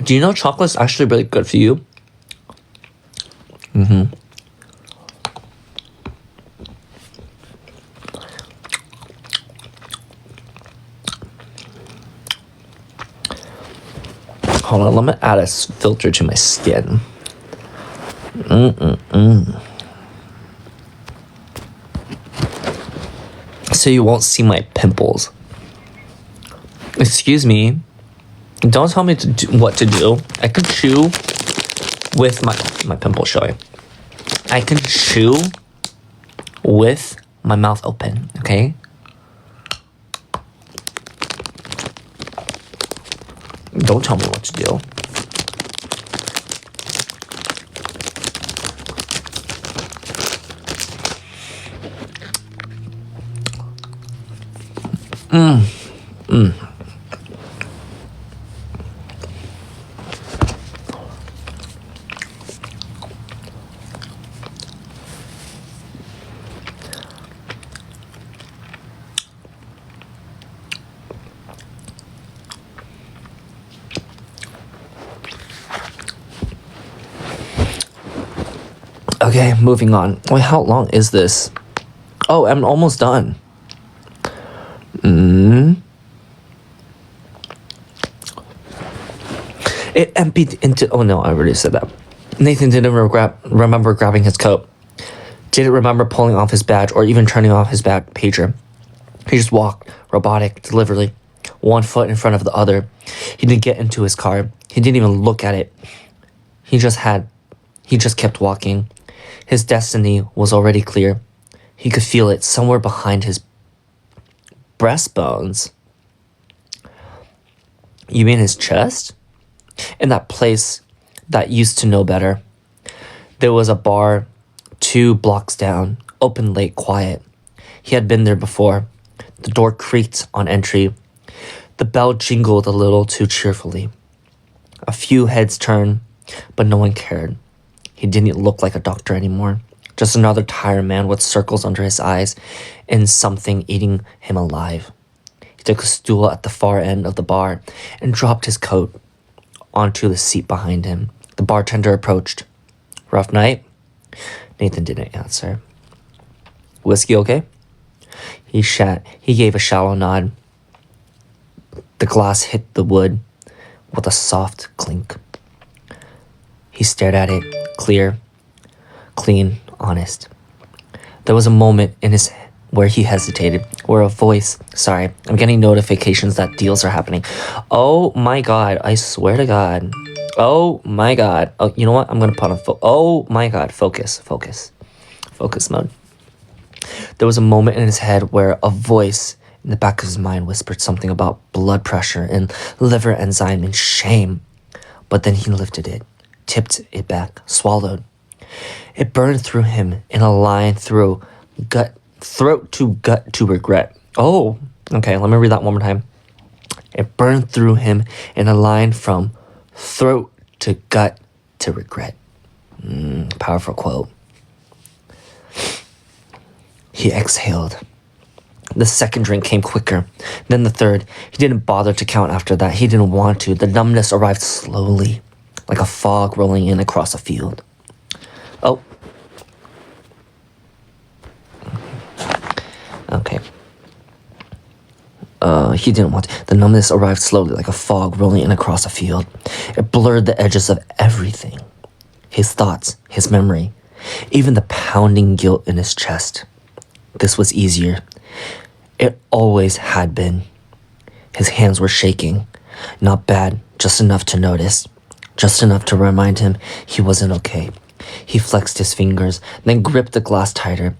Do you know chocolate's actually really good for you? Hold on, let me add a filter to my skin. So you won't see my pimples. Excuse me. Don't tell me what to do. I can chew with my pimple showing. I can chew with my mouth open, okay? Don't tell me what to do. Okay, moving on. Wait, how long is this? Oh, I'm almost done. It emptied into... Oh no, I already said that. Nathan didn't remember grabbing his coat. Didn't remember pulling off his badge or even turning off his back pager. He just walked, robotic, deliberately, one foot in front of the other. He didn't get into his car. He didn't even look at it. He just kept walking. His destiny was already clear. He could feel it somewhere behind his breastbones. You mean his chest? In that place that used to know better. There was a bar 2 blocks down, open late, quiet. He had been there before. The door creaked on entry. The bell jingled a little too cheerfully. A few heads turned, but no one cared. He didn't look like a doctor anymore. Just another tired man with circles under his eyes and something eating him alive. He took a stool at the far end of the bar and dropped his coat onto the seat behind him. The bartender approached. Rough night? Nathan didn't answer. Whiskey okay? He gave a shallow nod. The glass hit the wood with a soft clink. He stared at it, clear, clean, honest. There was a moment in his where he hesitated, where a voice... Sorry, I'm getting notifications that deals are happening. Oh my God, I swear to God. Oh my God. Oh, you know what? I'm going to put on... Oh my God, focus mode. There was a moment in his head where a voice in the back of his mind whispered something about blood pressure and liver enzyme and shame. But then he lifted it, tipped it back, swallowed. It burned through him in a line through throat to gut to regret. Oh, okay, let me read that one more time. It burned through him in a line from throat to gut to regret. Powerful quote. He exhaled. The second drink came quicker, then the third. He didn't bother to count after that. He didn't want to. The numbness arrived slowly, like a fog rolling in across a field. Oh. Okay. He didn't want to. The numbness arrived slowly, like a fog rolling in across a field. It blurred the edges of everything. His thoughts, his memory, even the pounding guilt in his chest. This was easier. It always had been. His hands were shaking. Not bad, just enough to notice. Just enough to remind him he wasn't okay. He flexed his fingers, then gripped the glass tighter.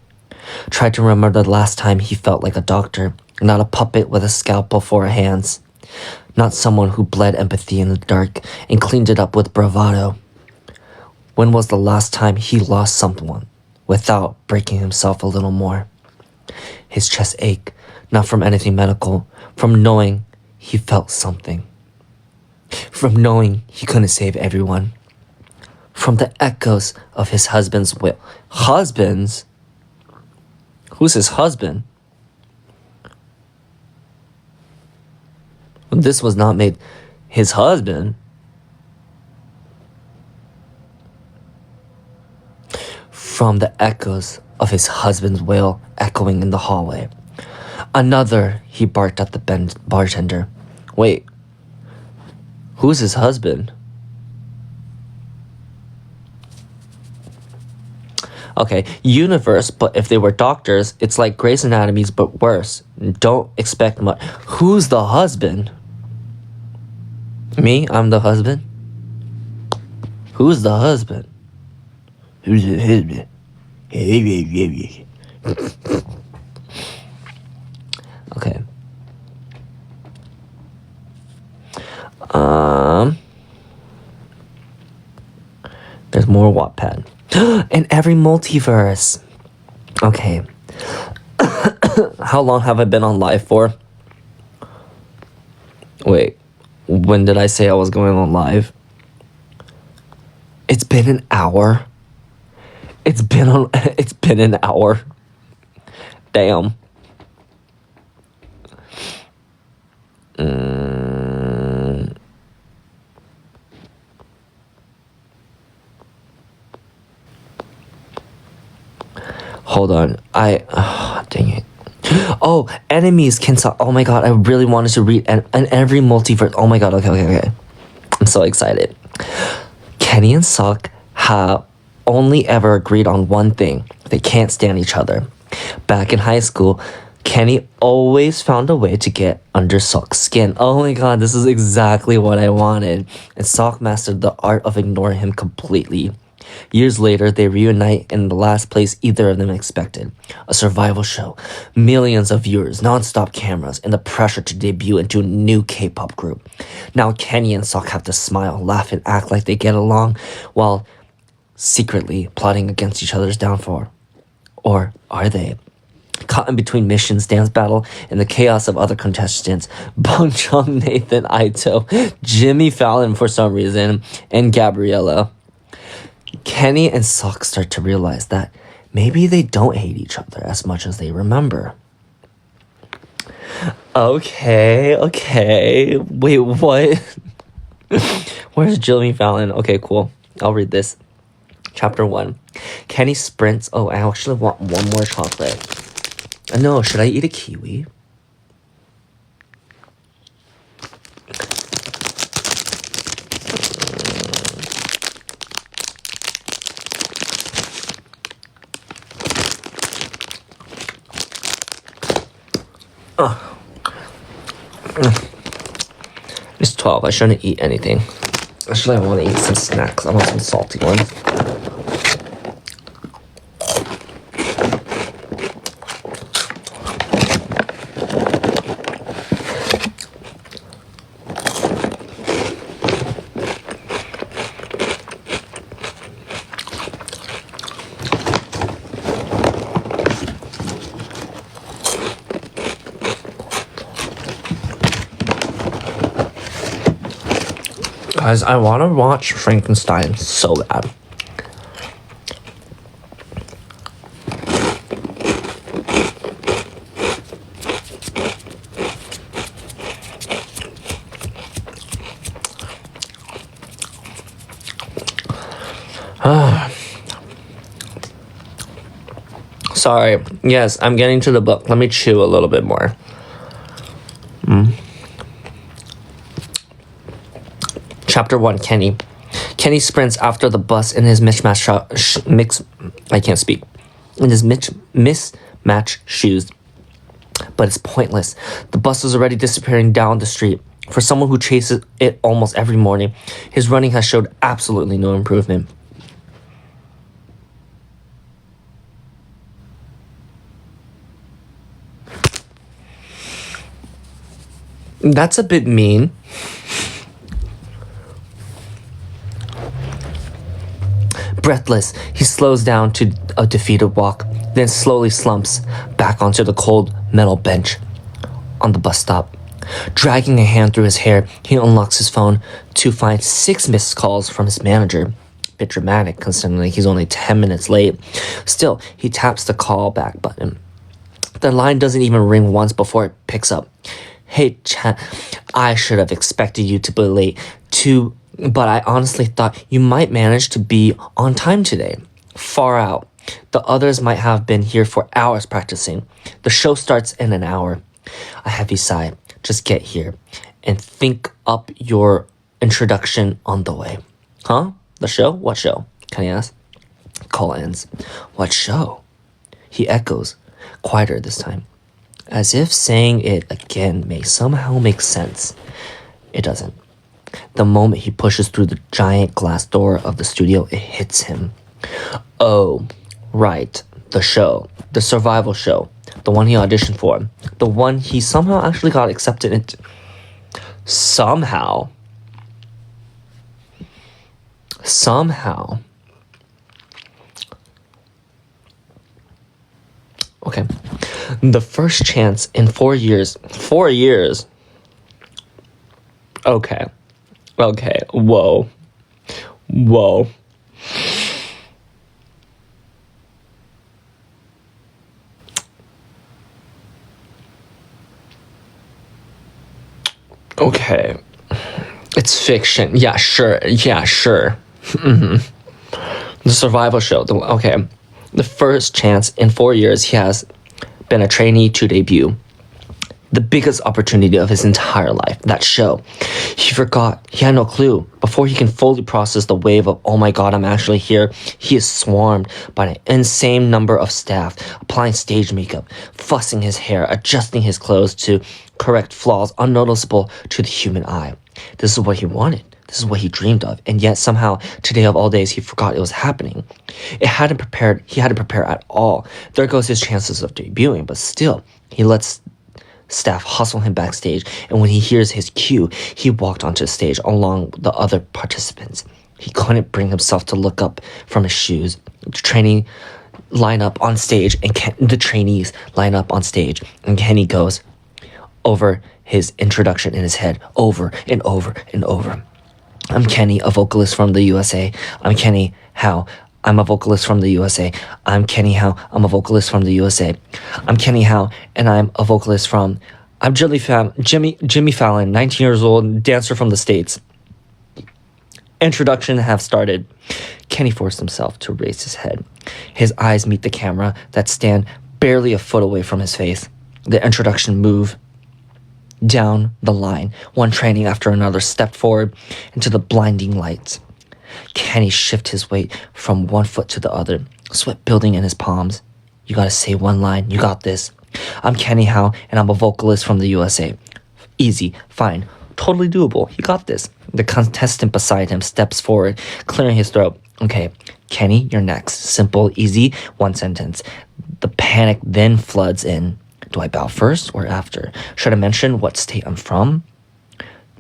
Tried to remember the last time he felt like a doctor, not a puppet with a scalpel for hands. Not someone who bled empathy in the dark and cleaned it up with bravado. When was the last time he lost someone without breaking himself a little more? His chest ached, not from anything medical, from knowing he felt something. From knowing he couldn't save everyone. From the echoes of his husband's will. Husband's? Who's his husband? This was not made his husband. From the echoes of his husband's wail echoing in the hallway. Another, he barked at the bartender. Wait, who's his husband? Okay, universe, but if they were doctors, it's like Grey's Anatomy's but worse. Don't expect much. Who's the husband? Me? I'm the husband? Who's the husband? Who's the husband? Okay. There's more Wattpad. In every multiverse. Okay. How long have I been on live for? Wait. When did I say I was going on live? It's been an hour. It's been an hour. Damn. Hold on. Dang it. Oh, enemies can talk. Oh my god, I really wanted to read an every multiverse. Oh my god, okay. I'm so excited. Kenny and Sok have only ever agreed on one thing. They can't stand each other. Back in high school, Kenny always found a way to get under Sok's skin. Oh my god, this is exactly what I wanted. And Sok mastered the art of ignoring him completely. Years later, they reunite in the last place either of them expected. A survival show, millions of viewers, non-stop cameras, and the pressure to debut into a new K-pop group. Now Kenny and Sok have to smile, laugh, and act like they get along while secretly plotting against each other's downfall. Or are they? Caught in between missions, dance battle, and the chaos of other contestants, Bong Joon, Nathan, Aito, Jimmy Fallon for some reason, and Gabriella. Kenny and Sok start to realize that maybe they don't hate each other as much as they remember. Okay. Wait, what? Where's Jimmy Fallon? Okay, cool. I'll read this. Chapter 1. Kenny sprints. Oh, I actually want one more chocolate. No, should I eat a kiwi? It's 12. I shouldn't eat anything. Actually, I want to eat some snacks. I want some salty ones. Guys, I want to watch Frankenstein so bad. Sorry. Yes, I'm getting to the book. Let me chew a little bit more. Chapter 1, Kenny. Kenny sprints after the bus in his mismatched shoes. But it's pointless. The bus is already disappearing down the street. For someone who chases it almost every morning, his running has showed absolutely no improvement. That's a bit mean. Breathless, he slows down to a defeated walk, then slowly slumps back onto the cold metal bench on the bus stop. Dragging a hand through his hair, he unlocks his phone to find 6 missed calls from his manager. Bit dramatic, considering he's only 10 minutes late. Still, he taps the call back button. The line doesn't even ring once before it picks up. Hey, chat, I should have expected you to be late too, but I honestly thought you might manage to be on time today. Far out. The others might have been here for hours practicing. The show starts in an hour. A heavy sigh. Just get here and think up your introduction on the way. Huh? The show? What show? Kenny asks. Call ends. What show? He echoes, quieter this time, as if saying it again may somehow make sense. It doesn't. The moment he pushes through the giant glass door of the studio, it hits him. Oh, right. The show. The survival show. The one he auditioned for. The one he somehow actually got accepted into. Somehow. Okay. The first chance in 4 years. 4 years? Okay. Whoa. Okay. It's fiction. Yeah, sure. Mm-hmm. The survival show. Okay. The first chance in 4 years he has been a trainee to debut. The biggest opportunity of his entire life, that show. He forgot. He had no clue. Before he can fully process the wave of, oh my god, I'm actually here, he is swarmed by an insane number of staff, applying stage makeup, fussing his hair, adjusting his clothes to correct flaws unnoticeable to the human eye. This is what he wanted. This is what he dreamed of. And yet somehow, today of all days, he forgot it was happening. He hadn't prepared at all. There goes his chances of debuting, but still, he lets staff hustle him backstage, and when he hears his cue, he walked onto the stage along the other participants. He couldn't bring himself to look up from his shoes. The trainees line up on stage, and Kenny goes over his introduction in his head over and over and over. I'm Kenny, a vocalist from the USA. I'm Kenny Howe. I'm a vocalist from the USA. I'm Kenny Howe. I'm a vocalist from the USA. I'm Kenny Howe, and I'm a vocalist from... I'm Jimmy Fallon, 19 years old, dancer from the States. Introduction have started. Kenny forced himself to raise his head. His eyes meet the camera that stand barely a foot away from his face. The introduction move down the line. One trainee after another stepped forward into the blinding lights. Kenny shifted his weight from one foot to the other, sweat building in his palms. You gotta say one line. You got this. I'm Kenny Howe, and I'm a vocalist from the USA. Easy, fine, totally doable. You got this. The contestant beside him steps forward, clearing his throat. Okay, Kenny, you're next. Simple, easy, one sentence. The panic then floods in. Do I bow first or after? Should I mention what state I'm from?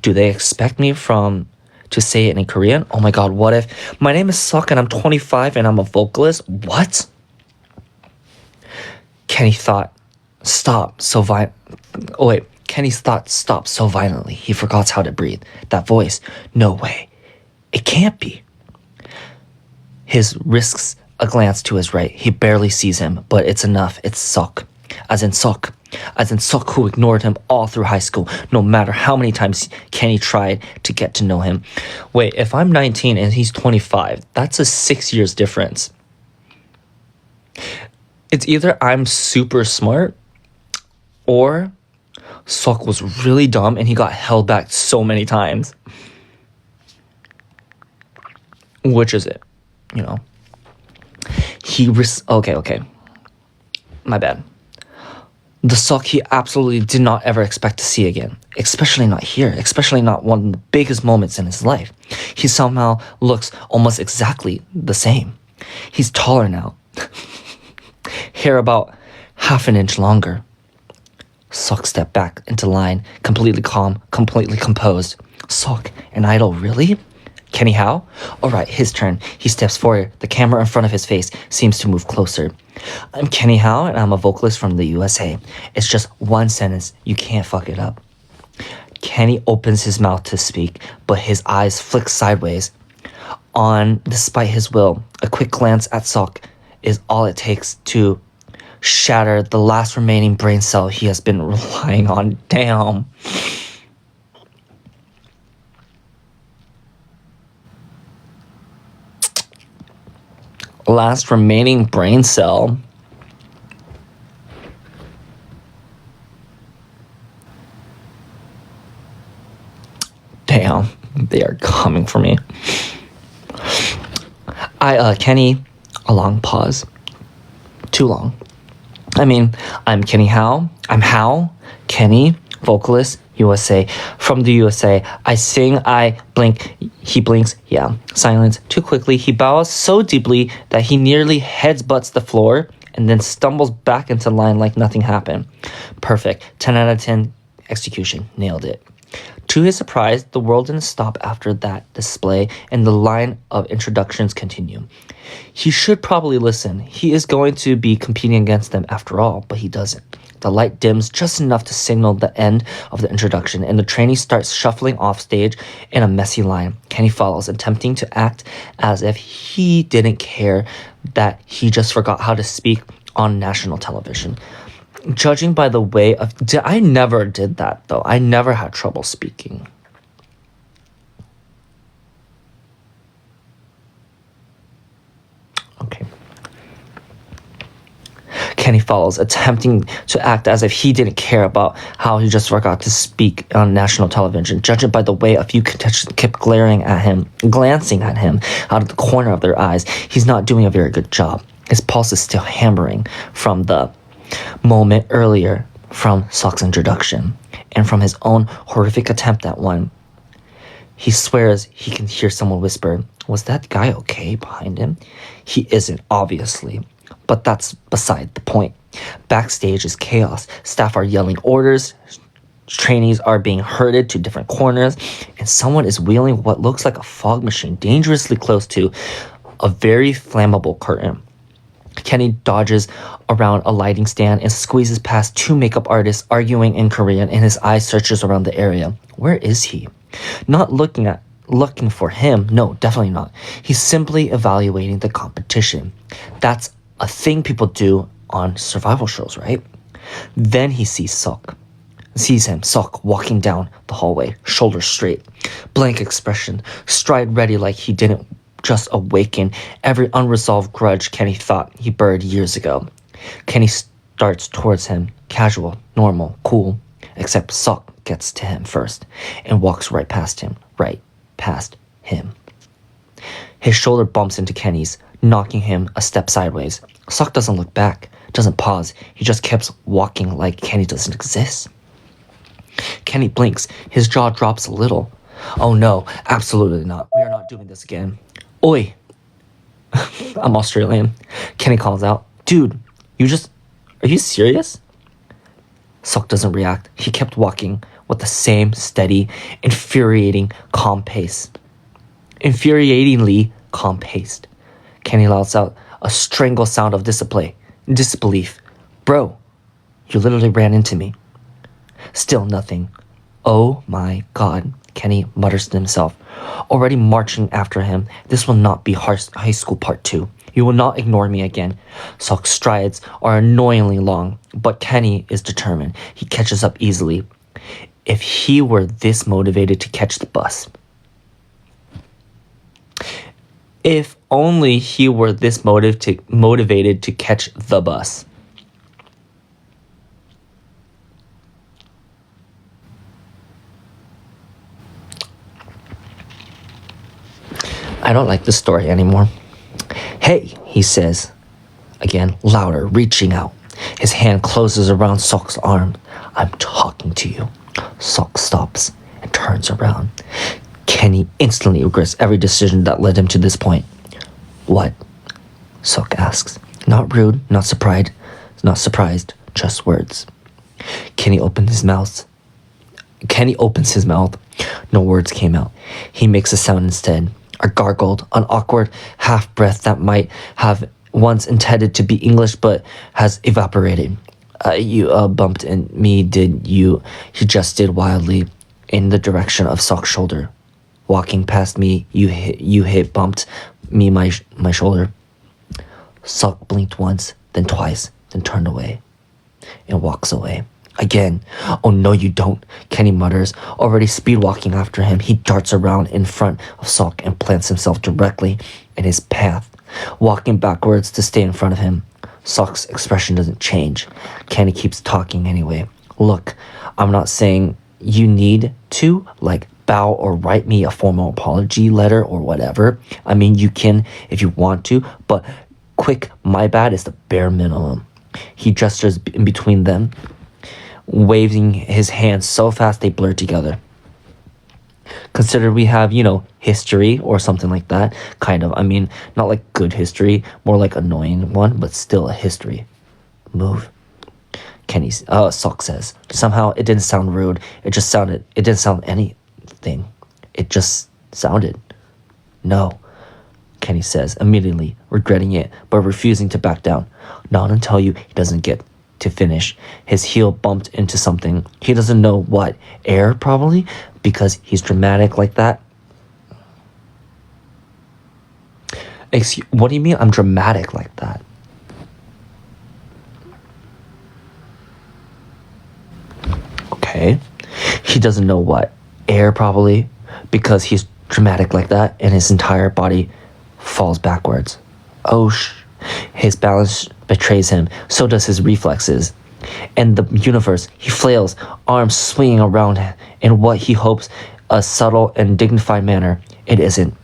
Do they expect me to say it in Korean? Oh my god, what if my name is Sok and I'm 25 and I'm a vocalist? What? Kenny's thought stopped so violently he forgot how to breathe. That voice, no way. It can't be. His risks a glance to his right. He barely sees him, but it's enough. It's Sok. As in Sok who ignored him all through high school, no matter how many times Kenny tried to get to know him. Wait, if I'm 19 and he's 25, that's a 6 years difference. It's either I'm super smart or Sok was really dumb and he got held back so many times. Which is it? You know? Okay. My bad. The Sok he absolutely did not ever expect to see again. Especially not here. Especially not one of the biggest moments in his life. He somehow looks almost exactly the same. He's taller now. Hair about half an inch longer. Sok stepped back into line, completely calm, completely composed. Sok, an idol, really? Kenny Howe? Alright, his turn. He steps forward. The camera in front of his face seems to move closer. I'm Kenny Howe, and I'm a vocalist from the USA. It's just one sentence. You can't fuck it up. Kenny opens his mouth to speak, but his eyes flick sideways. Despite his will, a quick glance at Sok is all it takes to shatter the last remaining brain cell he has been relying on. Damn. Last remaining brain cell. Damn, they are coming for me. Kenny, a long pause. Too long. I'm Kenny Howe. I'm Howe, Kenny, vocalist, USA. From the USA, I sing, I blink, he blinks, yeah. Silence, too quickly, he bows so deeply that he nearly headbutts the floor and then stumbles back into line like nothing happened. Perfect, 10 out of 10, execution, nailed it. To his surprise, the world didn't stop after that display, and the line of introductions continue. He should probably listen. He is going to be competing against them after all, but he doesn't. The light dims just enough to signal the end of the introduction, and the trainee starts shuffling off stage in a messy line. Kenny follows, attempting to act as if he didn't care that he just forgot how to speak on national television. Judging by the way of... I never did that, though. I never had trouble speaking. Okay. Kenny follows, attempting to act as if he didn't care about how he just forgot to speak on national television. Judging by the way a few contestants kept glancing at him out of the corner of their eyes, he's not doing a very good job. His pulse is still hammering from the moment earlier from Sock's introduction, and from his own horrific attempt at one. He swears he can hear someone whisper, "Was that guy okay?" behind him. He isn't, obviously, but that's beside the point. Backstage is chaos. Staff are yelling orders, trainees are being herded to different corners, and someone is wheeling what looks like a fog machine dangerously close to a very flammable curtain. Kenny dodges around a lighting stand and squeezes past two makeup artists arguing in Korean, and his eye searches around the area. Where is he? Not looking for him. No, definitely not. He's simply evaluating the competition. That's a thing people do on survival shows, right? Then he sees him, Sok, walking down the hallway, shoulders straight, blank expression, stride ready like he didn't just awaken every unresolved grudge Kenny thought he buried years ago. Kenny starts towards him, casual, normal, cool, except Sok gets to him first and walks right past him. His shoulder bumps into Kenny's, knocking him a step sideways. Sok doesn't look back, doesn't pause. He just keeps walking like Kenny doesn't exist. Kenny blinks. His jaw drops a little. Oh no, absolutely not. We are not doing this again. Oi. I'm Australian. Kenny calls out. Dude, are you serious? Sok doesn't react. He kept walking with the same steady, infuriatingly calm pace. Kenny lets out a strangled sound of disbelief. Bro, you literally ran into me. Still nothing. Oh my God, Kenny mutters to himself, already marching after him. This will not be high school part 2. You will not ignore me again. Sok's strides are annoyingly long, but Kenny is determined. He catches up easily. If he were this motivated to catch the bus. If only he were this motivated to catch the bus. I don't like this story anymore. Hey, he says, again, louder, reaching out. His hand closes around Sok's arm. I'm talking to you. Sok stops and turns around. Kenny instantly regrets every decision that led him to this point. What? Sok asks. Not rude, not surprised, just words. Kenny opens his mouth. No words came out. He makes a sound instead. A gargled, an awkward half-breath that might have once intended to be English but has evaporated. You bumped in me, did you? He gestured wildly in the direction of Sok's shoulder. Walking past me, you bumped me my shoulder. Sok blinked once, then twice, then turned away and walks away. Again. Oh no you don't, Kenny mutters, already speed walking after him. He darts around in front of Sok and plants himself directly in his path, walking backwards to stay in front of him. Sok's expression doesn't change. Kenny keeps talking anyway. Look, I'm not saying you need to, bow or write me a formal apology letter or whatever. I mean, you can if you want to, but quick, my bad is the bare minimum. He gestures in between them, waving his hands so fast they blur together. Consider we have, history or something like that. Kind of. I mean, not like good history, more like annoying one, but still a history. Move. Sok says. Somehow it didn't sound rude. It didn't sound anything. It just sounded. No, Kenny says, immediately regretting it, but refusing to back down. Not until he doesn't get to finish. His heel bumped into something. He doesn't know what. Air, probably, because he's dramatic like that. What do you mean I'm dramatic like that? Okay. He doesn't know what. Air, probably, because he's dramatic like that and his entire body falls backwards. His balance betrays him. So does his reflexes. In the universe, he flails, arms swinging around in what he hopes a subtle and dignified manner. It isn't.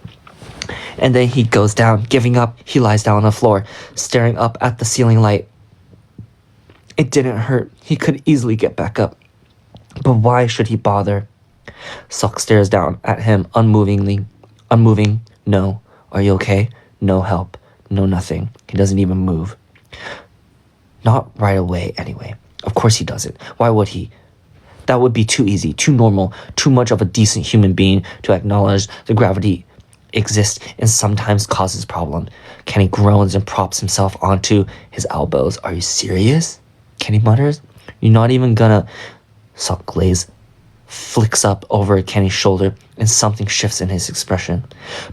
And then he goes down, giving up. He lies down on the floor, staring up at the ceiling light. It didn't hurt. He could easily get back up. But why should he bother? Sok stares down at him unmoving. No. Are you okay? No help. No nothing. He doesn't even move. Not right away, anyway. Of course he doesn't. Why would he? That would be too easy, too normal, too much of a decent human being to acknowledge the gravity exists and sometimes causes problem. Kenny groans and props himself onto his elbows. Are you serious? Kenny mutters. You're not even gonna... Sok glaze flicks up over Kenny's shoulder and something shifts in his expression.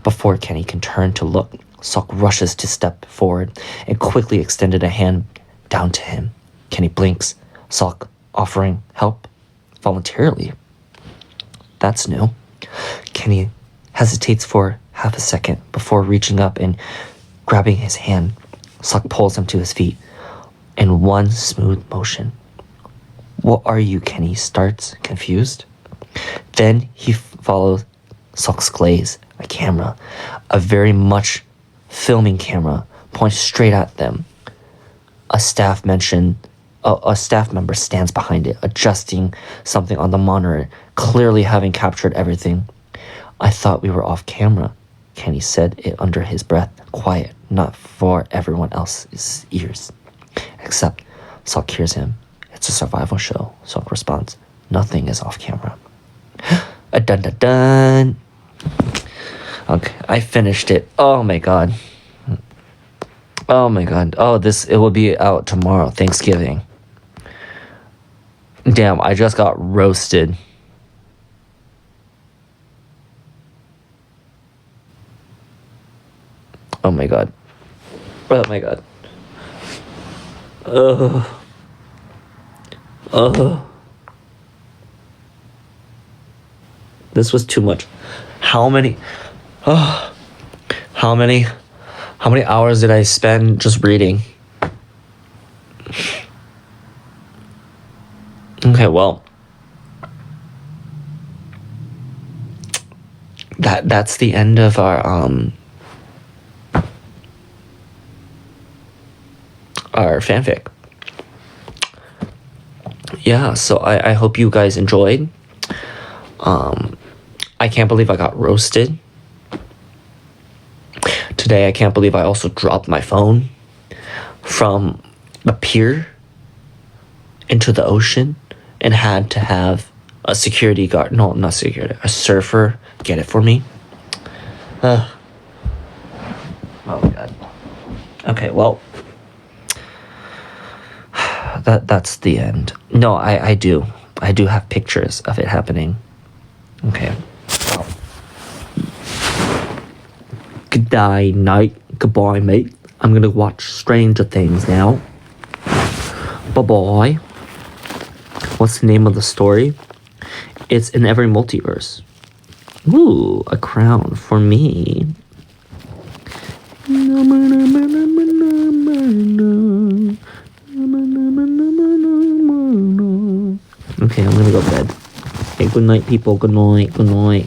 Before Kenny can turn to look, Sok rushes to step forward and quickly extended a hand down to him. Kenny blinks, Sok offering help voluntarily. That's new. Kenny hesitates for half a second before reaching up and grabbing his hand. Sok pulls him to his feet in one smooth motion. What are you? Kenny starts, confused. Then he follows Sok's glaze, a camera, a very much filming camera, points straight at them. A staff member stands behind it, adjusting something on the monitor, clearly having captured everything. I thought we were off camera, Kenny said it under his breath, quiet, not for everyone else's ears. Except Sok hears him. It's a survival show, Sok responds. Nothing is off camera. A dun dun dun. Okay, I finished it. Oh my god. Oh my god. Oh, it will be out tomorrow, Thanksgiving. Damn, I just got roasted. Oh my god. Oh my god. This was too much. How many hours did I spend just reading? Okay, well, that's the end of our fanfic. Yeah, so I hope you guys enjoyed. I can't believe I got roasted. Today, I can't believe I also dropped my phone from a pier into the ocean and had to have a security guard, no, not security, a surfer get it for me. Oh my god. Okay, well, that's the end. No, I do have pictures of it happening. Okay. Well. Good day, night. Goodbye, mate. I'm gonna watch Stranger Things now. Bye-bye. What's the name of the story? It's in every multiverse. Ooh, a crown for me. Okay, I'm gonna go to bed. Okay, good night, people. Good night. Good night.